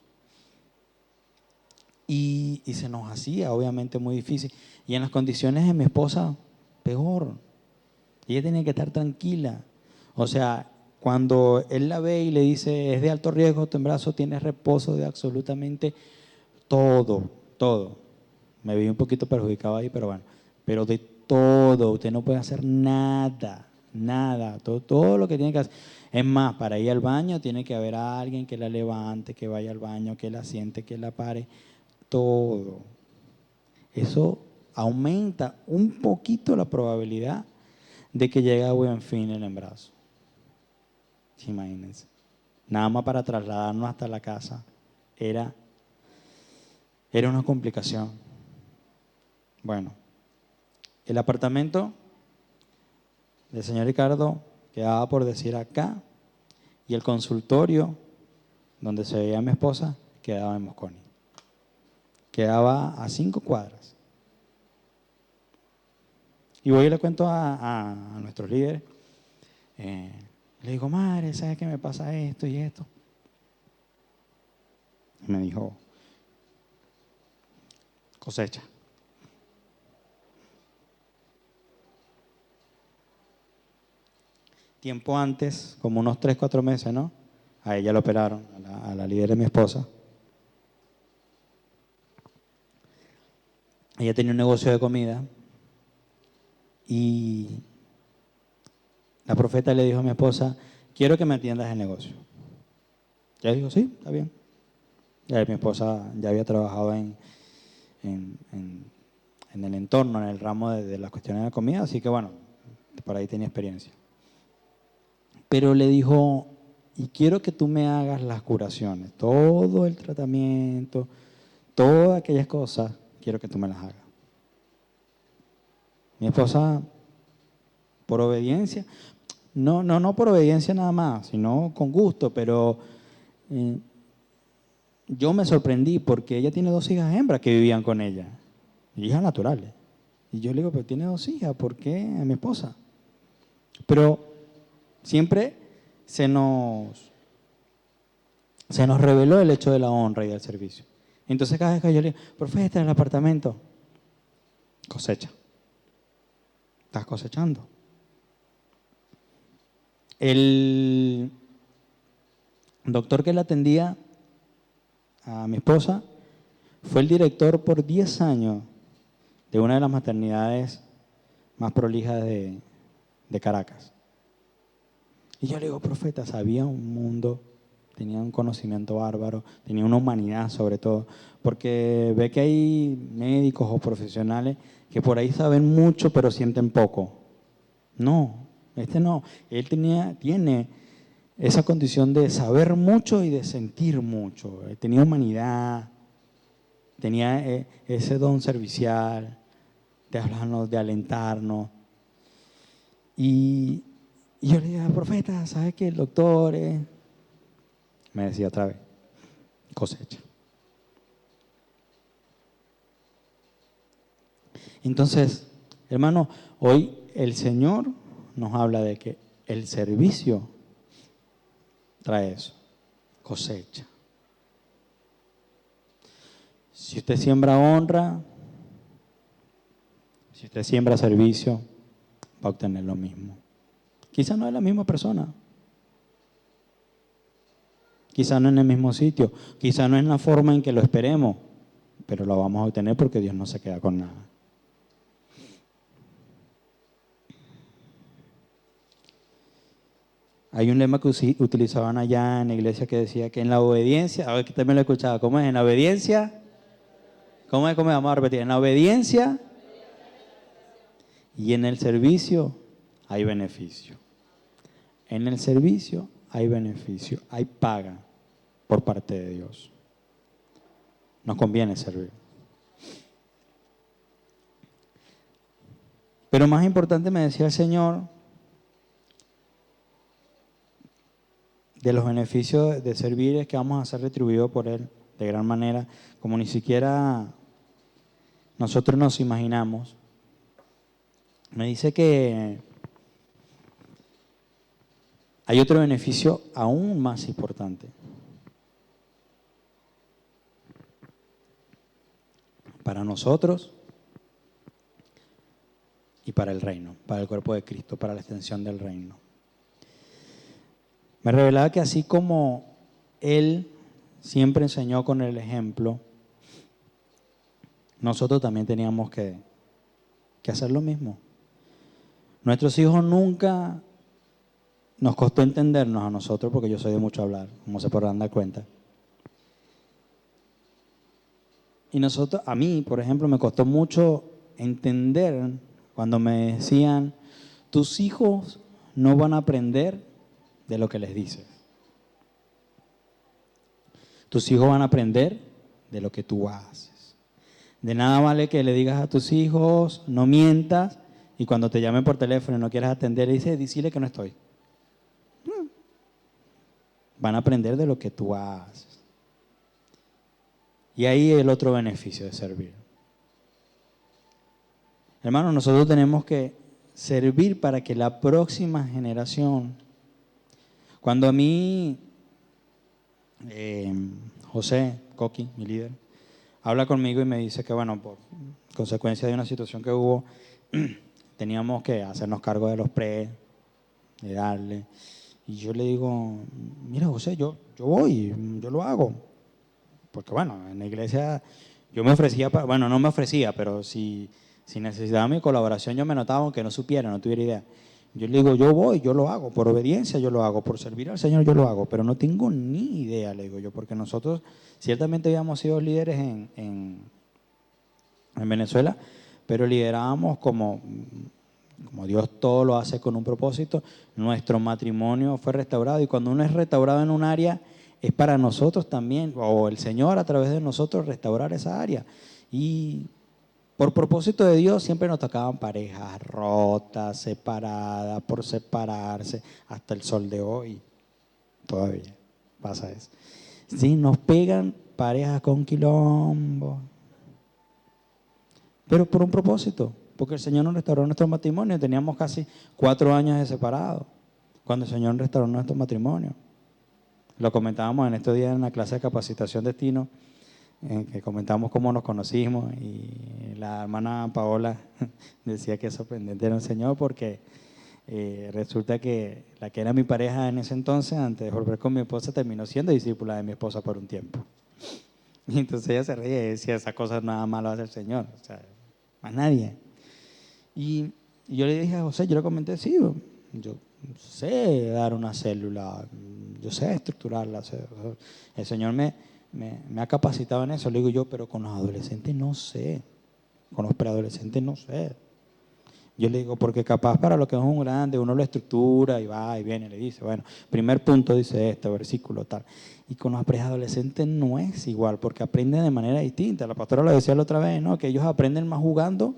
Y se nos hacía obviamente muy difícil. Y en las condiciones de mi esposa, peor. Ella tenía que estar tranquila. O sea, cuando él la ve y le dice, es de alto riesgo, tu embarazo tiene reposo de absolutamente todo, todo. Me vi un poquito perjudicado ahí, pero bueno. Pero de todo, usted no puede hacer nada, nada, todo lo que tiene que hacer. Es más, para ir al baño tiene que haber a alguien que la levante, que vaya al baño, que la siente, que la pare, todo. Eso aumenta un poquito la probabilidad de que llegue a buen fin el embarazo. Imagínense. Nada más para trasladarnos hasta la casa era una complicación. Bueno, el apartamento del señor Ricardo quedaba por decir acá y el consultorio donde se veía a mi esposa quedaba en Mosconi. Quedaba a 5 cuadras. Y voy y le cuento a nuestros líderes. Le digo, madre, ¿sabes qué me pasa esto y esto? Y me dijo, cosecha. tiempo antes, como unos 3, 4 meses, ¿no? A ella la operaron, a la líder de mi esposa. Ella tenía un negocio de comida y la profeta le dijo a mi esposa, quiero que me atiendas el negocio. Ella dijo, sí, está bien. Ya mi esposa ya había trabajado en el entorno, en el ramo de las cuestiones de la comida, así que bueno, por ahí tenía experiencia. Pero le dijo, y quiero que tú me hagas las curaciones, todo el tratamiento, todas aquellas cosas, quiero que tú me las hagas. Mi esposa, por obediencia, no por obediencia nada más, sino con gusto, pero yo me sorprendí porque ella tiene 2 hijas hembras que vivían con ella, hijas naturales. Y yo le digo, pero tiene 2 hijas, ¿por qué a mi esposa? Pero siempre se nos reveló el hecho de la honra y del servicio. Entonces cada vez que yo le digo, profeta, en el apartamento, cosecha. Estás cosechando. El doctor que le atendía a mi esposa fue el director por 10 años de una de las maternidades más prolijas de Caracas. Y yo le digo, profeta, sabía un mundo, tenía un conocimiento bárbaro, tenía una humanidad sobre todo, porque ve que hay médicos o profesionales que por ahí saben mucho pero sienten poco. No, no. Él tiene esa condición de saber mucho y de sentir mucho. Él tenía humanidad, tenía ese don servicial de hablarnos, de alentarnos. Y yo le dije, profeta, ¿sabes qué? El doctor me decía otra vez, cosecha. Entonces, hermano, hoy el Señor nos habla de que el servicio trae eso, cosecha. Si usted siembra honra, si usted siembra servicio, va a obtener lo mismo. Quizás no es la misma persona, quizás no en el mismo sitio, quizás no es la forma en que lo esperemos, pero lo vamos a obtener porque Dios no se queda con nada. Hay un lema que utilizaban allá en la iglesia que decía que en la obediencia, a ver que usted me lo escuchaba, ¿cómo es? En la obediencia, ¿cómo es? Vamos a repetir, en la obediencia y en el servicio hay beneficio. En el servicio hay beneficio, hay paga por parte de Dios. Nos conviene servir. Pero más importante, me decía el Señor, de los beneficios de servir es que vamos a ser retribuidos por Él de gran manera, como ni siquiera nosotros nos imaginamos. Me dice que hay otro beneficio aún más importante. Para nosotros y para el reino, para el cuerpo de Cristo, para la extensión del reino. Me revelaba que así como Él siempre enseñó con el ejemplo, nosotros también teníamos que hacer lo mismo. Nuestros hijos nunca nos costó entendernos a nosotros, porque yo soy de mucho hablar, como se podrán dar cuenta. Y a mí, por ejemplo, me costó mucho entender cuando me decían, tus hijos no van a aprender de lo que les dices. Tus hijos van a aprender de lo que tú haces. De nada vale que le digas a tus hijos, no mientas, y cuando te llamen por teléfono y no quieras atender, dile que no estoy. Van a aprender de lo que tú haces. Y ahí el otro beneficio de servir. Hermanos, nosotros tenemos que servir para que la próxima generación, cuando a mí, José Coqui, mi líder, habla conmigo y me dice que, bueno, por consecuencia de una situación que hubo, teníamos que hacernos cargo de los y darle. Y yo le digo, mira José, yo voy, yo lo hago. Porque bueno, en la iglesia yo me ofrecía, bueno, no me ofrecía, pero si necesitaba mi colaboración yo me notaba aunque no supiera, no tuviera idea. Yo le digo, yo voy, yo lo hago, por obediencia yo lo hago, por servir al Señor yo lo hago, pero no tengo ni idea, le digo yo, porque nosotros ciertamente habíamos sido líderes en Venezuela, pero liderábamos como Dios todo lo hace con un propósito. Nuestro matrimonio fue restaurado y cuando uno es restaurado en un área, es para nosotros también, o el Señor a través de nosotros restaurar esa área. Y por propósito de Dios siempre nos tocaban parejas rotas, separadas, por separarse, hasta el sol de hoy. Todavía pasa eso. Sí, nos pegan parejas con quilombo, pero por un propósito, porque el Señor nos restauró nuestro matrimonio. Teníamos casi 4 años de separados cuando el Señor restauró nuestro matrimonio. Lo comentábamos en estos días en la clase de capacitación destino, en que comentamos cómo nos conocimos y la hermana Paola decía que es sorprendente era el Señor porque resulta que la que era mi pareja en ese entonces, antes de volver con mi esposa, terminó siendo discípula de mi esposa por un tiempo. Y entonces ella se reía y decía, esas cosas nada más lo hace el Señor, o sea, más nadie. Y yo le dije a José, yo le comenté, sí, yo sé dar una célula, yo sé estructurarla. El Señor me ha capacitado en eso. Le digo yo, pero con los adolescentes no sé, con los preadolescentes no sé. Yo le digo, porque capaz para lo que es un grande, uno lo estructura y va y viene y le dice, bueno, primer punto dice este, versículo tal. Y con los preadolescentes no es igual, porque aprenden de manera distinta. La pastora lo decía la otra vez, ¿no? Que ellos aprenden más jugando.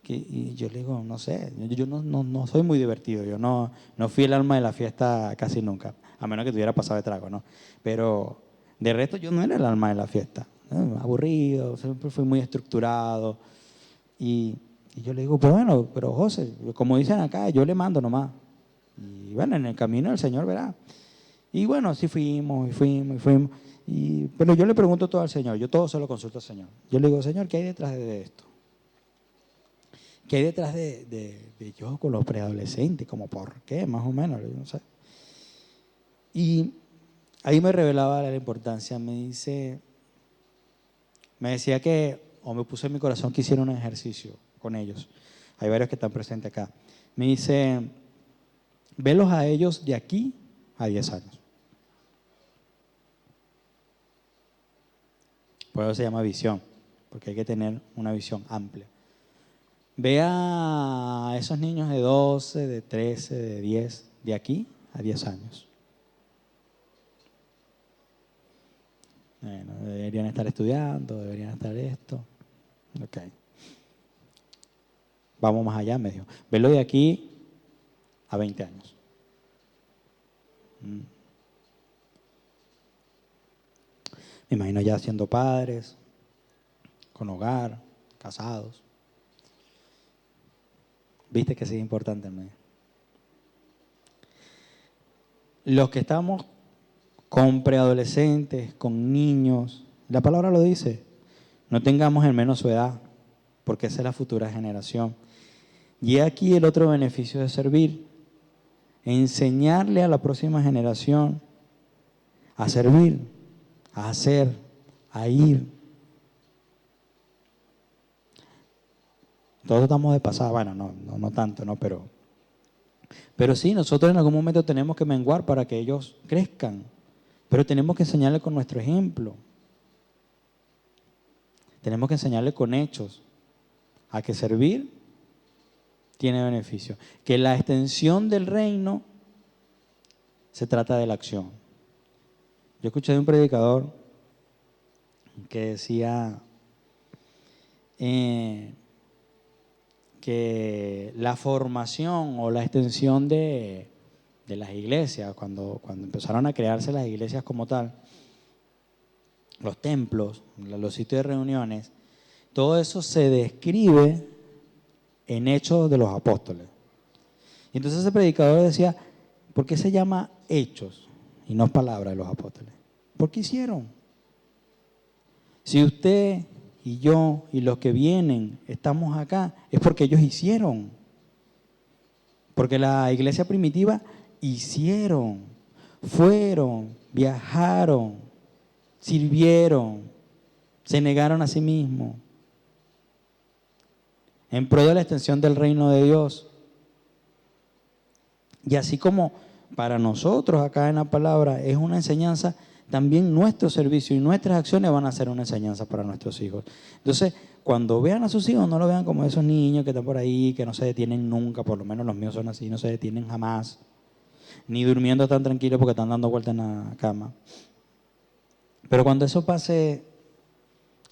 Y yo le digo, no sé, yo no soy muy divertido, yo no fui el alma de la fiesta casi nunca, a menos que tuviera pasado de trago, ¿no? Pero de resto yo no era el alma de la fiesta, ¿no? Aburrido, siempre fui muy estructurado. Y yo le digo, pues bueno, pero José, como dicen acá, yo le mando nomás. Y bueno, en el camino el Señor verá. Y bueno, así fuimos. Pero yo le pregunto todo al Señor, yo todo se lo consulto al Señor. Yo le digo, Señor, ¿qué hay detrás de esto? ¿Qué hay detrás de yo con los preadolescentes? ¿Cómo por qué? Más o menos, no sé. Y ahí me revelaba la importancia. Me decía que, o me puso en mi corazón que hiciera un ejercicio con ellos. Hay varios que están presentes acá. Me dice, velos a ellos de aquí a 10 años. Por eso se llama visión, porque hay que tener una visión amplia. Ve a esos niños de 12, de 13, de 10, de aquí a 10 años. Bueno, deberían estar estudiando, deberían estar esto. Ok. Vamos más allá, me dijo. Velo de aquí a 20 años. Me imagino ya siendo padres, con hogar, casados. Viste que sí es importante, ¿no? Los que estamos con preadolescentes, con niños, la palabra lo dice, no tengamos en menos su edad, porque esa es la futura generación. Y aquí el otro beneficio de servir, enseñarle a la próxima generación a servir, a hacer, a ir. Todos estamos de pasada, bueno, no tanto, ¿no? Pero sí, nosotros en algún momento tenemos que menguar para que ellos crezcan, pero tenemos que enseñarles con nuestro ejemplo. Tenemos que enseñarles con hechos a que servir tiene beneficio, que la extensión del reino se trata de la acción. Yo escuché de un predicador que decía que la formación o la extensión de las iglesias, cuando empezaron a crearse las iglesias como tal, los templos, los sitios de reuniones, todo eso se describe en Hechos de los Apóstoles. Y entonces ese predicador decía, ¿por qué se llama Hechos y no Palabras de los Apóstoles? ¿Por qué hicieron? Si usted y yo y los que vienen estamos acá, es porque ellos hicieron. Porque la iglesia primitiva hicieron, fueron, viajaron, sirvieron, se negaron a sí mismos en pro de la extensión del reino de Dios. Y así como para nosotros acá en la palabra es una enseñanza, también nuestro servicio y nuestras acciones van a ser una enseñanza para nuestros hijos. Entonces, cuando vean a sus hijos, no lo vean como esos niños que están por ahí, que no se detienen nunca, por lo menos los míos son así, no se detienen jamás, ni durmiendo tan tranquilos porque están dando vueltas en la cama. Pero cuando eso pase,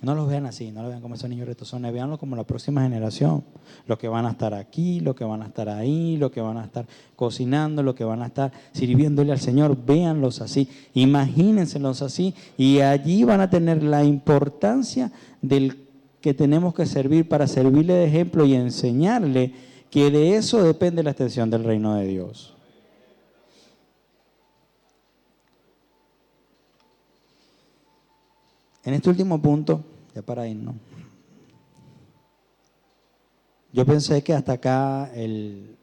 no los vean así, no los vean como esos niños retozones, veanlos como la próxima generación, los que van a estar aquí, los que van a estar ahí, los que van a estar cocinando, los que van a estar sirviéndole al Señor, véanlos así, imagínenselos así, y allí van a tener la importancia del que tenemos que servir para servirle de ejemplo y enseñarle que de eso depende la extensión del reino de Dios. En este último punto, ya para irnos, yo pensé que hasta acá el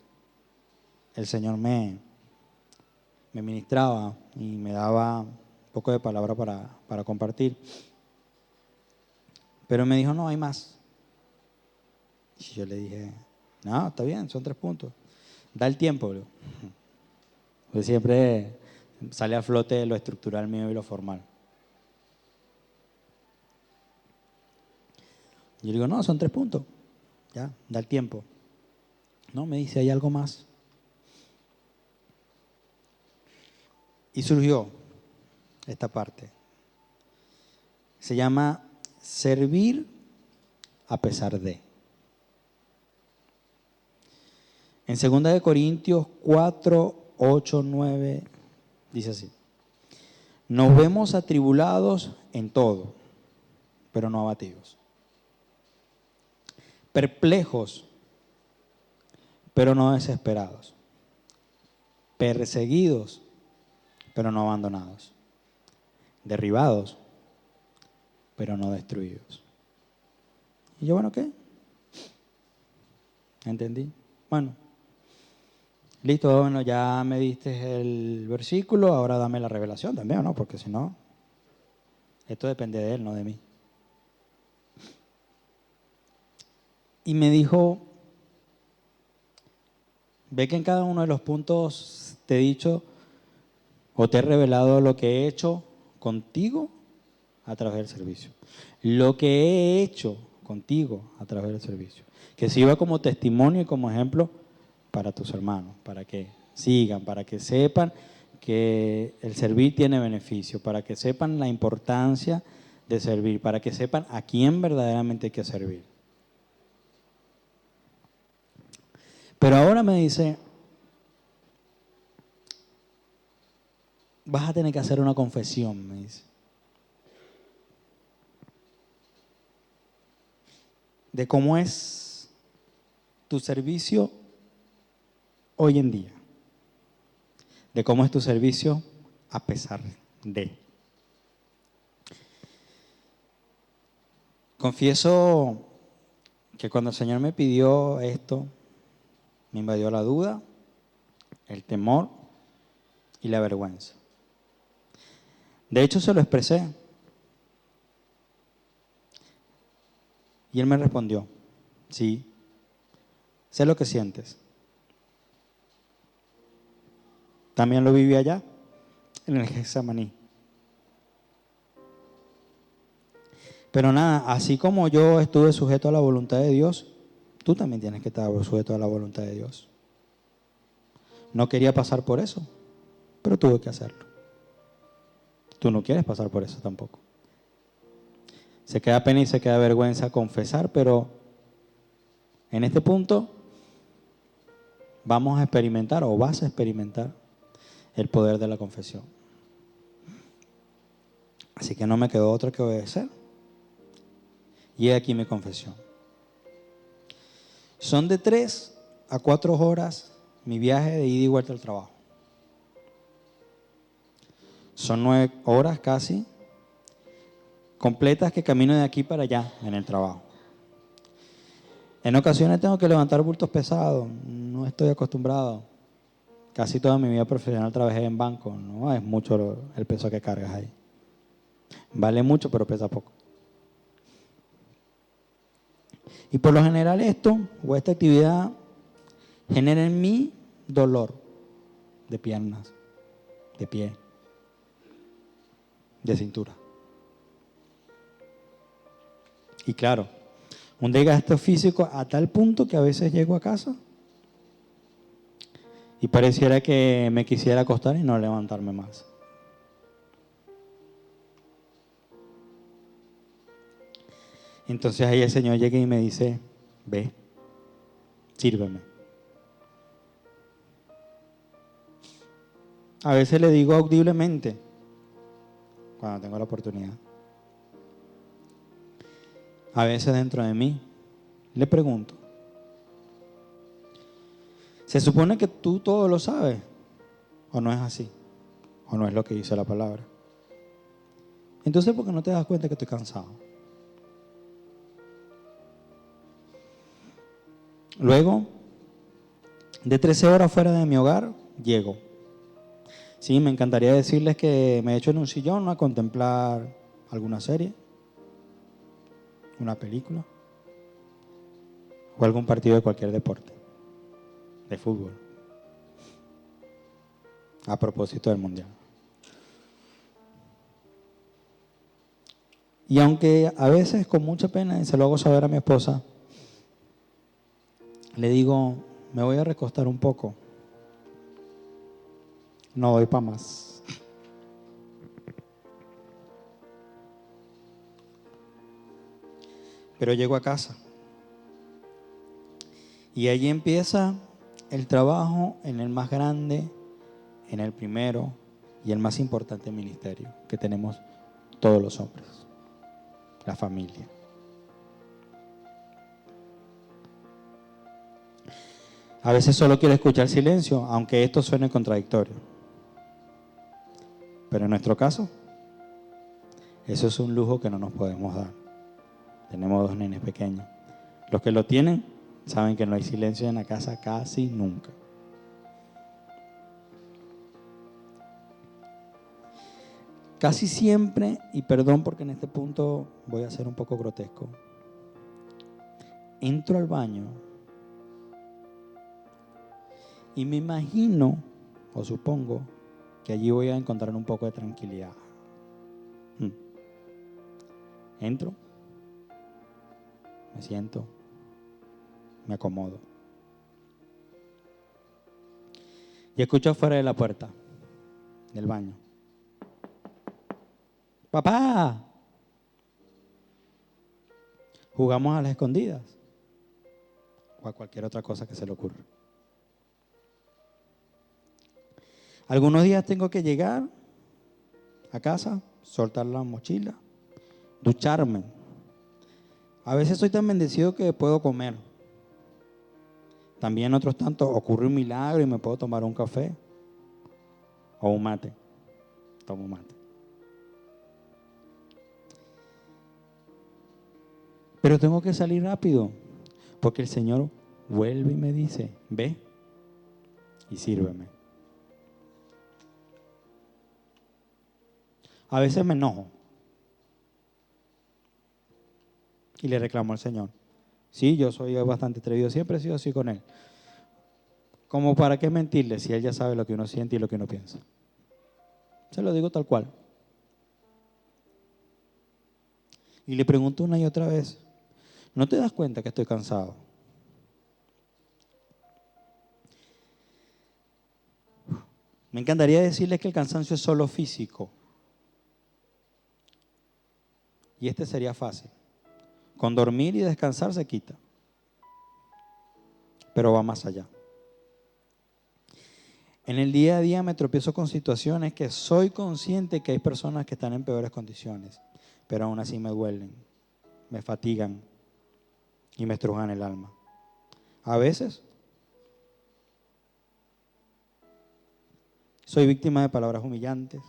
Señor me ministraba y me daba un poco de palabra para compartir. Pero me dijo, no, hay más. Y yo le dije, no, está bien, son 3 puntos. Da el tiempo, bro. Pues siempre sale a flote lo estructural mío y lo formal. Yo le digo, no, son 3 puntos. Ya, da el tiempo. No, me dice, hay algo más. Y surgió esta parte. Se llama servir a pesar de. En 2 Corintios 4, 8, 9, dice así. Nos vemos atribulados en todo, pero no abatidos. Perplejos, pero no desesperados. Perseguidos, pero no abandonados. Derribados, pero no destruidos. Y yo, bueno, ¿qué? ¿Entendí? Bueno, listo, bueno, ya me diste el versículo, ahora dame la revelación también, ¿no? Porque si no, esto depende de él, no de mí. Y me dijo, ve que en cada uno de los puntos te he dicho o te he revelado lo que he hecho contigo a través del servicio. Lo que he hecho contigo a través del servicio. Que sirva como testimonio y como ejemplo para tus hermanos, para que sigan, para que sepan que el servir tiene beneficio, para que sepan la importancia de servir, para que sepan a quién verdaderamente hay que servir. Pero ahora me dice, vas a tener que hacer una confesión, me dice. De cómo es tu servicio hoy en día. De cómo es tu servicio a pesar de. Confieso que cuando el Señor me pidió esto, me invadió la duda, el temor y la vergüenza. De hecho, se lo expresé. Y él me respondió, sí, sé lo que sientes. También lo viví allá, en el Getsemaní. Pero nada, así como yo estuve sujeto a la voluntad de Dios, tú también tienes que estar sujeto a la voluntad de Dios. No quería pasar por eso, pero tuve que hacerlo. Tú no quieres pasar por eso tampoco. Se queda pena y se queda vergüenza confesar, pero en este punto vamos a experimentar o vas a experimentar el poder de la confesión. Así que no me quedó otra que obedecer. Y he aquí mi confesión. Son de 3 a 4 horas mi viaje de ida y vuelta al trabajo. Son 9 horas casi completas que camino de aquí para allá en el trabajo. En ocasiones tengo que levantar bultos pesados, no estoy acostumbrado. Casi toda mi vida profesional trabajé en banco, no es mucho el peso que cargas ahí. Vale mucho, pero pesa poco. Y por lo general esto o esta actividad genera en mí dolor de piernas, de pie, de cintura. Y claro, un desgaste físico a tal punto que a veces llego a casa y pareciera que me quisiera acostar y no levantarme más. Entonces ahí el Señor llega y me dice, ve, sírveme. A veces le digo audiblemente, cuando tengo la oportunidad. A veces dentro de mí le pregunto, ¿se supone que tú todo lo sabes? ¿O no es así? ¿O no es lo que dice la palabra? Entonces, ¿por qué no te das cuenta que estoy cansado? Luego, de 13 horas fuera de mi hogar, llego. Sí, me encantaría decirles que me echo en un sillón a contemplar alguna serie, una película o algún partido de cualquier deporte, de fútbol, a propósito del mundial. Y aunque a veces con mucha pena, y se lo hago saber a mi esposa, le digo, me voy a recostar un poco, no doy para más. Pero llego a casa y allí empieza el trabajo en el más grande, en el primero y el más importante ministerio que tenemos todos los hombres, la familia. A veces solo quiero escuchar silencio, aunque esto suene contradictorio. Pero en nuestro caso, eso es un lujo que no nos podemos dar. Tenemos 2 nenes pequeños. Los que lo tienen saben que no hay silencio en la casa casi nunca. Casi siempre, y perdón porque en este punto voy a ser un poco grotesco, entro al baño y me imagino o supongo que allí voy a encontrar un poco de tranquilidad. Entro, me siento, me acomodo y escucho afuera de la puerta del baño: ¡papá! Jugamos a las escondidas o a cualquier otra cosa que se le ocurra. Algunos días tengo que llegar a casa, soltar la mochila, ducharme. A veces soy tan bendecido que puedo comer. También otros tantos ocurre un milagro y me puedo tomar un café o un mate. Tomo mate. Pero tengo que salir rápido porque el Señor vuelve y me dice, ve y sírveme. A veces me enojo y le reclamo al Señor. Sí, yo soy bastante atrevido, siempre he sido así con Él. ¿Como para qué mentirle si Él ya sabe lo que uno siente y lo que uno piensa? Se lo digo tal cual. Y le pregunto una y otra vez, ¿no te das cuenta que estoy cansado? Me encantaría decirles que el cansancio es solo físico. Y este sería fácil. Con dormir y descansar se quita. Pero va más allá. En el día a día me tropiezo con situaciones que soy consciente que hay personas que están en peores condiciones, pero aún así me duelen, me fatigan y me estrujan el alma. A veces soy víctima de palabras humillantes.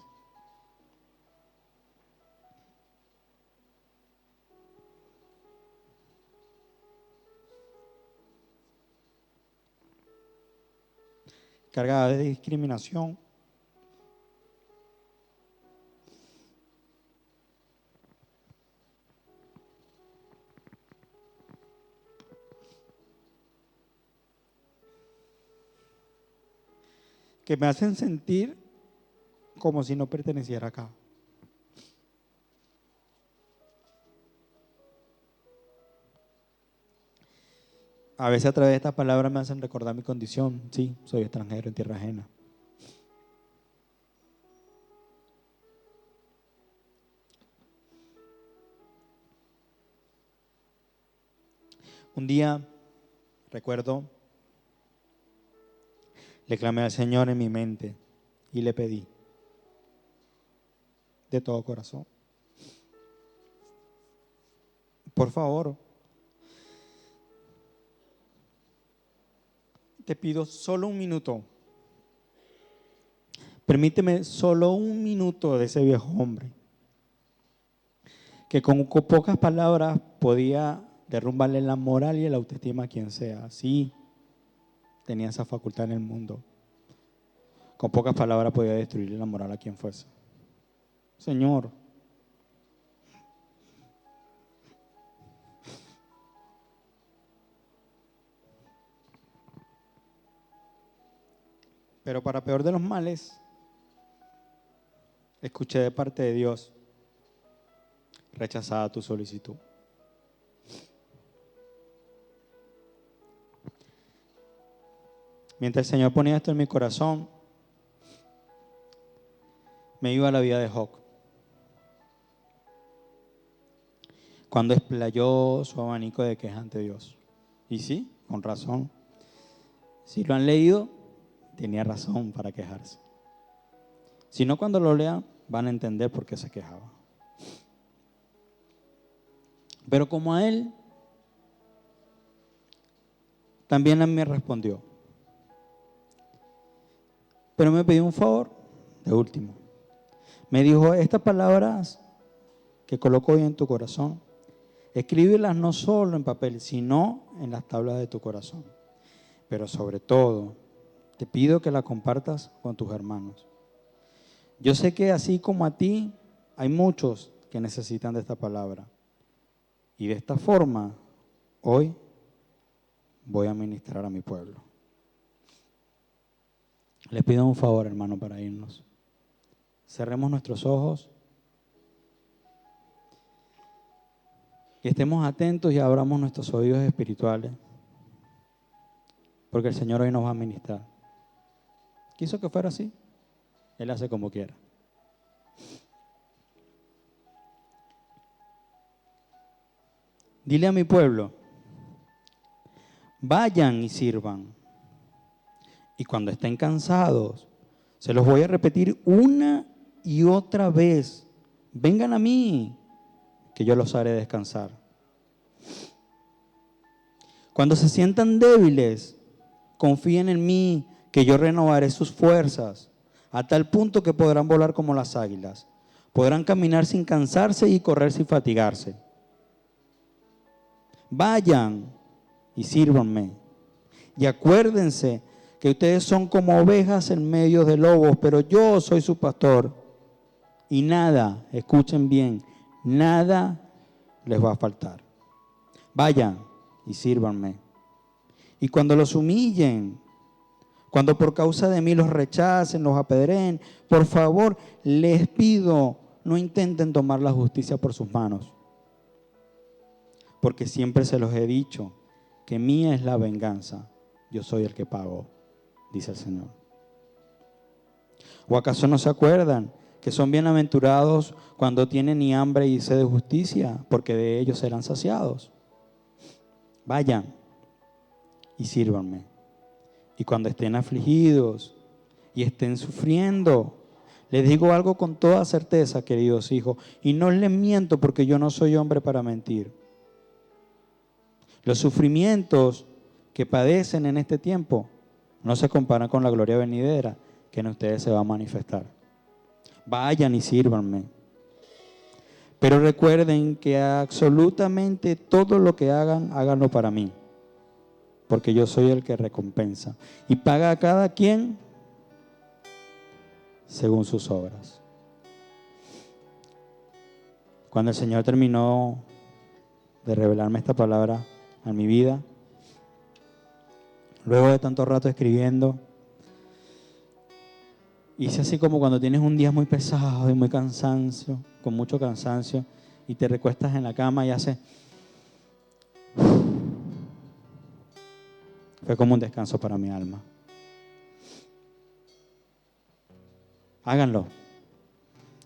cargada de discriminación. Que me hacen sentir como si no perteneciera acá. A veces a través de estas palabras me hacen recordar mi condición. Sí, soy extranjero en tierra ajena. Un día, recuerdo, le clamé al Señor en mi mente y le pedí de todo corazón: por favor, te pido solo un minuto. Permíteme solo un minuto de ese viejo hombre que con pocas palabras podía derrumbarle la moral y la autoestima a quien sea. Sí, tenía esa facultad en el mundo. Con pocas palabras podía destruirle la moral a quien fuese. Señor, pero para peor de los males, escuché de parte de Dios: rechazada tu solicitud. Mientras el Señor ponía esto en mi corazón, me iba a la vida de Job, cuando explayó su abanico de quejas ante Dios. Y sí, con razón. Si lo han leído, tenía razón para quejarse. Si no, cuando lo lean, van a entender por qué se quejaba. Pero como a él, también a mí me respondió. Pero me pidió un favor, de último. Me dijo: estas palabras que coloco hoy en tu corazón, escríbelas no solo en papel, sino en las tablas de tu corazón. Pero sobre todo, te pido que la compartas con tus hermanos. Yo sé que así como a ti, hay muchos que necesitan de esta palabra. Y de esta forma, hoy voy a ministrar a mi pueblo. Les pido un favor, hermano, para irnos. Cerremos nuestros ojos y estemos atentos y abramos nuestros oídos espirituales, porque el Señor hoy nos va a ministrar. ¿Quiso que fuera así? Él hace como quiera. Dile a mi pueblo: vayan y sirvan. Y cuando estén cansados, se los voy a repetir una y otra vez: vengan a mí, que yo los haré descansar. Cuando se sientan débiles, confíen en mí, que yo renovaré sus fuerzas, a tal punto que podrán volar como las águilas. Podrán caminar sin cansarse y correr sin fatigarse. Vayan y sírvanme. Y acuérdense que ustedes son como ovejas en medio de lobos, pero yo soy su pastor. Y nada, escuchen bien, nada les va a faltar. Vayan y sírvanme. Y cuando los humillen, cuando por causa de mí los rechacen, los apedreen, por favor, les pido, no intenten tomar la justicia por sus manos. Porque siempre se los he dicho, que mía es la venganza, yo soy el que pago, dice el Señor. ¿O acaso no se acuerdan que son bienaventurados cuando tienen ni hambre y sed de justicia, porque de ellos serán saciados? Vayan y sírvanme. Y cuando estén afligidos y estén sufriendo, les digo algo con toda certeza, queridos hijos, y no les miento, porque yo no soy hombre para mentir. Los sufrimientos que padecen en este tiempo no se comparan con la gloria venidera que en ustedes se va a manifestar. Vayan y sírvanme. Pero recuerden que absolutamente todo lo que hagan, háganlo para mí, porque yo soy el que recompensa y paga a cada quien según sus obras. Cuando el Señor terminó de revelarme esta palabra a mi vida, luego de tanto rato escribiendo, hice así como cuando tienes un día muy pesado y muy cansancio, con mucho cansancio, y te recuestas en la cama y haces... Fue como un descanso para mi alma. Háganlo.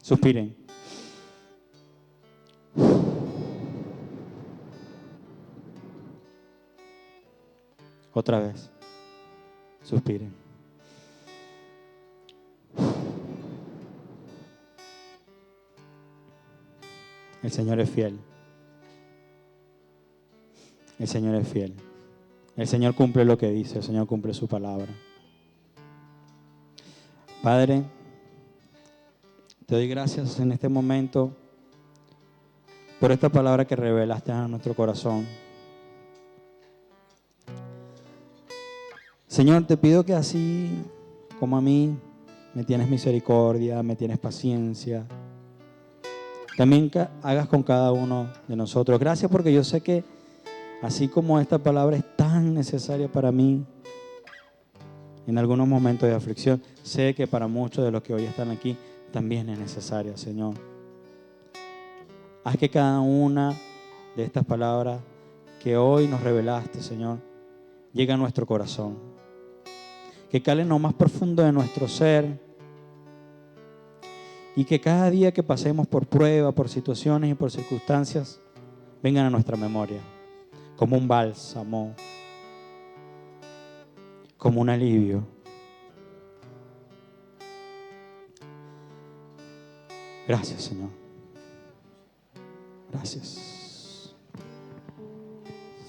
Suspiren. Otra vez. Suspiren. El Señor es fiel. El Señor es fiel. El Señor cumple lo que dice, el Señor cumple su palabra. Padre, te doy gracias en este momento por esta palabra que revelaste a nuestro corazón. Señor, te pido que así como a mí me tienes misericordia, me tienes paciencia, también hagas con cada uno de nosotros. Gracias porque yo sé que así como esta palabra es tan necesaria para mí en algunos momentos de aflicción, sé que para muchos de los que hoy están aquí también es necesaria, Señor. Haz que cada una de estas palabras que hoy nos revelaste, Señor, llegue a nuestro corazón. Que cale en lo más profundo de nuestro ser y que cada día que pasemos por pruebas, por situaciones y por circunstancias, vengan a nuestra memoria como un bálsamo, como un alivio. Gracias, Señor. Gracias.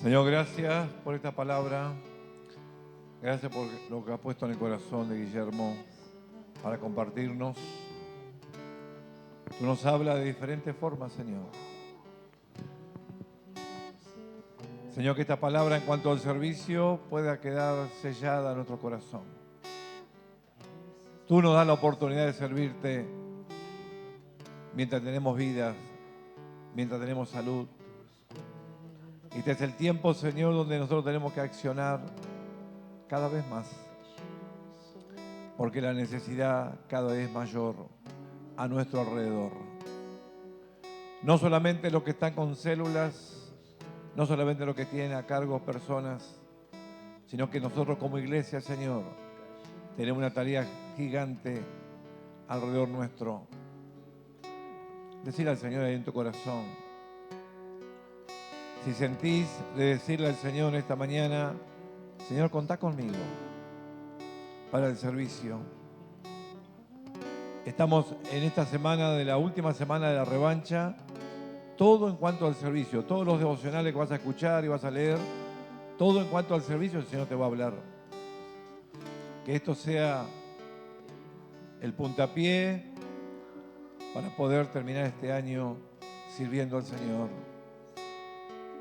Señor, gracias por esta palabra. Gracias por lo que ha puesto en el corazón de Guillermo para compartirnos. Tú nos hablas de diferentes formas, Señor. Señor, que esta palabra en cuanto al servicio pueda quedar sellada en nuestro corazón. Tú nos das la oportunidad de servirte mientras tenemos vida, mientras tenemos salud. Y este es el tiempo, Señor, donde nosotros tenemos que accionar cada vez más, porque la necesidad cada vez es mayor a nuestro alrededor. No solamente los que están con células, no solamente los que tienen a cargo personas, sino que nosotros como iglesia, Señor, tenemos una tarea gigante alrededor nuestro. Decirle al Señor ahí en tu corazón, si sentís de decirle al Señor esta mañana, Señor, contá conmigo para el servicio. Estamos en esta semana, de la última semana de la revancha, todo en cuanto al servicio, todos los devocionales que vas a escuchar y vas a leer, todo en cuanto al servicio, el Señor te va a hablar. Que esto sea el puntapié para poder terminar este año sirviendo al Señor.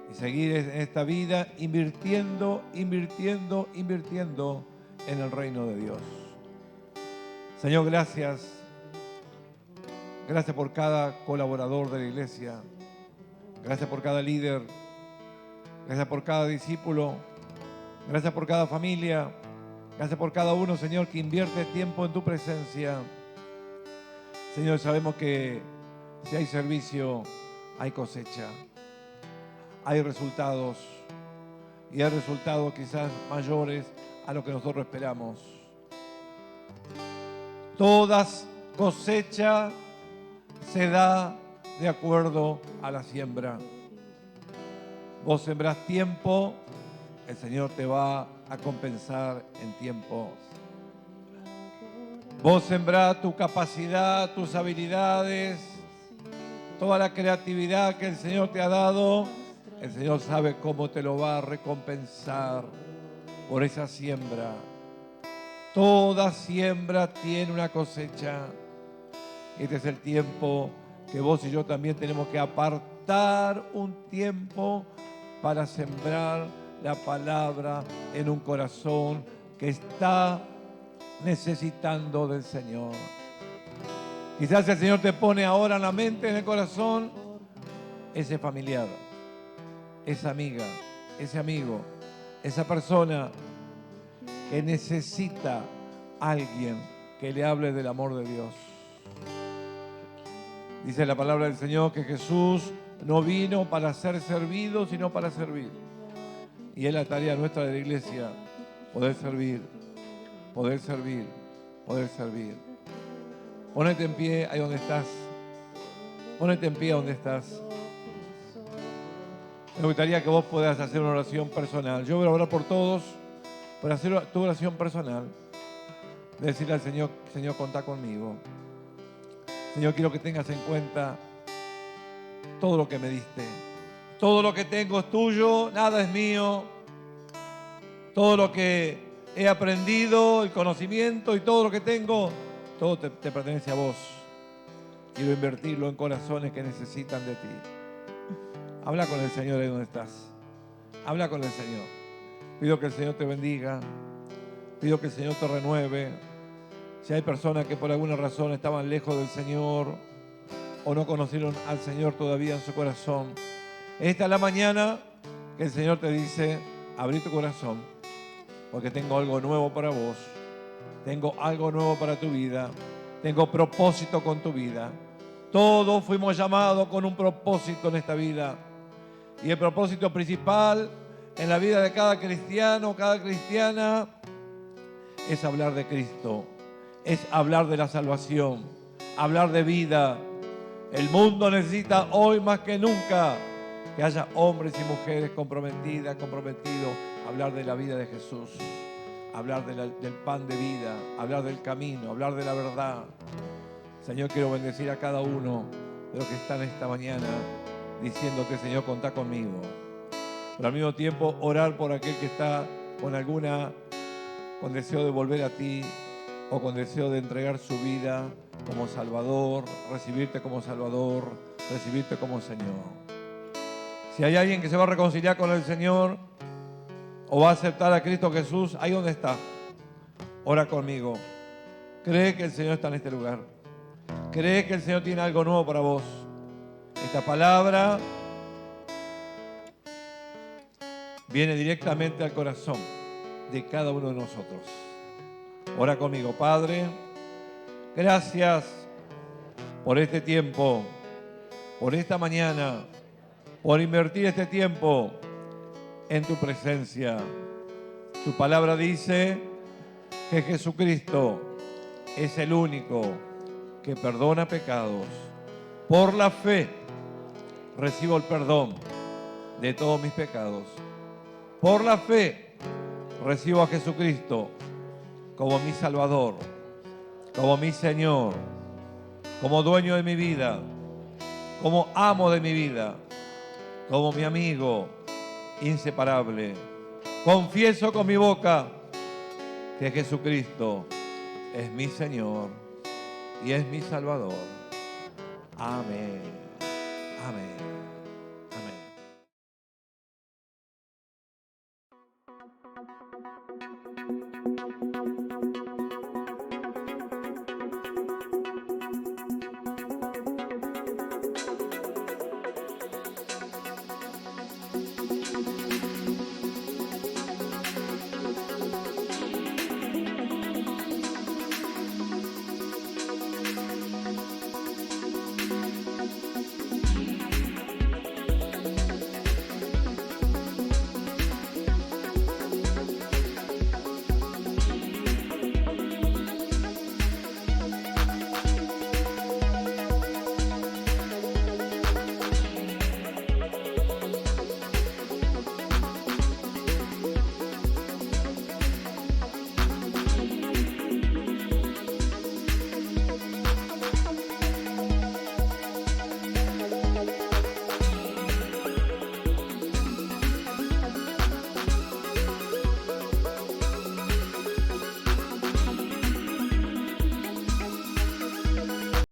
Y seguir en esta vida invirtiendo en el reino de Dios. Señor, gracias. Gracias por cada colaborador de la iglesia. Gracias por cada líder. Gracias por cada discípulo. Gracias por cada familia. Gracias por cada uno, Señor, que invierte tiempo en tu presencia. Señor, sabemos que si hay servicio, hay cosecha. Hay resultados, y hay resultados quizás mayores a lo que nosotros esperamos. Toda cosecha se da de acuerdo a la siembra. Vos sembrás tiempo, el Señor te va a compensar en tiempo. Vos sembrás tu capacidad, tus habilidades, toda la creatividad que el Señor te ha dado. El Señor sabe cómo te lo va a recompensar por esa siembra. Toda siembra tiene una cosecha. Este es el tiempo que vos y yo también tenemos que apartar un tiempo para sembrar la palabra en un corazón que está necesitando del Señor. Quizás el Señor te pone ahora en la mente, en el corazón, ese familiar, esa amiga, ese amigo, esa persona que necesita a alguien que le hable del amor de Dios. Dice la palabra del Señor que Jesús no vino para ser servido, sino para servir. Y es la tarea nuestra de la iglesia, poder servir, poder servir, poder servir. Ponete en pie ahí donde estás. Ponete en pie donde estás. Me gustaría que vos puedas hacer una oración personal. Yo voy a orar por todos, pero hacer tu oración personal. Decirle al Señor, Señor, contá conmigo. Señor, quiero que tengas en cuenta todo lo que me diste. Todo lo que tengo es tuyo, nada es mío. Todo lo que he aprendido, el conocimiento y todo lo que tengo, todo te pertenece a vos. Quiero invertirlo en corazones que necesitan de ti. Habla con el Señor ahí donde estás. Habla con el Señor. Pido que el Señor te bendiga. Pido que el Señor te renueve. Si hay personas que por alguna razón estaban lejos del Señor o no conocieron al Señor todavía en su corazón, esta es la mañana que el Señor te dice, abrí tu corazón, porque tengo algo nuevo para vos. Tengo algo nuevo para tu vida. Tengo propósito con tu vida. Todos fuimos llamados con un propósito en esta vida. Y el propósito principal en la vida de cada cristiano, cada cristiana, es hablar de Cristo. Es hablar de la salvación. Hablar de vida. El mundo necesita hoy más que nunca que haya hombres y mujeres comprometidos a hablar de la vida de Jesús. Hablar del pan de vida, hablar del camino, hablar de la verdad. Señor, quiero bendecir a cada uno de los que están esta mañana diciéndote, Señor, contá conmigo. Pero al mismo tiempo orar por aquel que está con deseo de volver a ti o con deseo de entregar su vida como Salvador, recibirte como Salvador, recibirte como Señor. Si hay alguien que se va a reconciliar con el Señor o va a aceptar a Cristo Jesús, ahí donde está, ora conmigo. Cree que el Señor está en este lugar. Cree que el Señor tiene algo nuevo para vos. Esta palabra viene directamente al corazón de cada uno de nosotros. Ora conmigo. Padre, gracias por este tiempo, por esta mañana, por invertir este tiempo en tu presencia. Tu palabra dice que Jesucristo es el único que perdona pecados. Por la fe recibo el perdón de todos mis pecados. Por la fe recibo a Jesucristo como mi Salvador, como mi Señor, como dueño de mi vida, como amo de mi vida, como mi amigo inseparable. Confieso con mi boca que Jesucristo es mi Señor y es mi Salvador. Amén. Amén. Amén.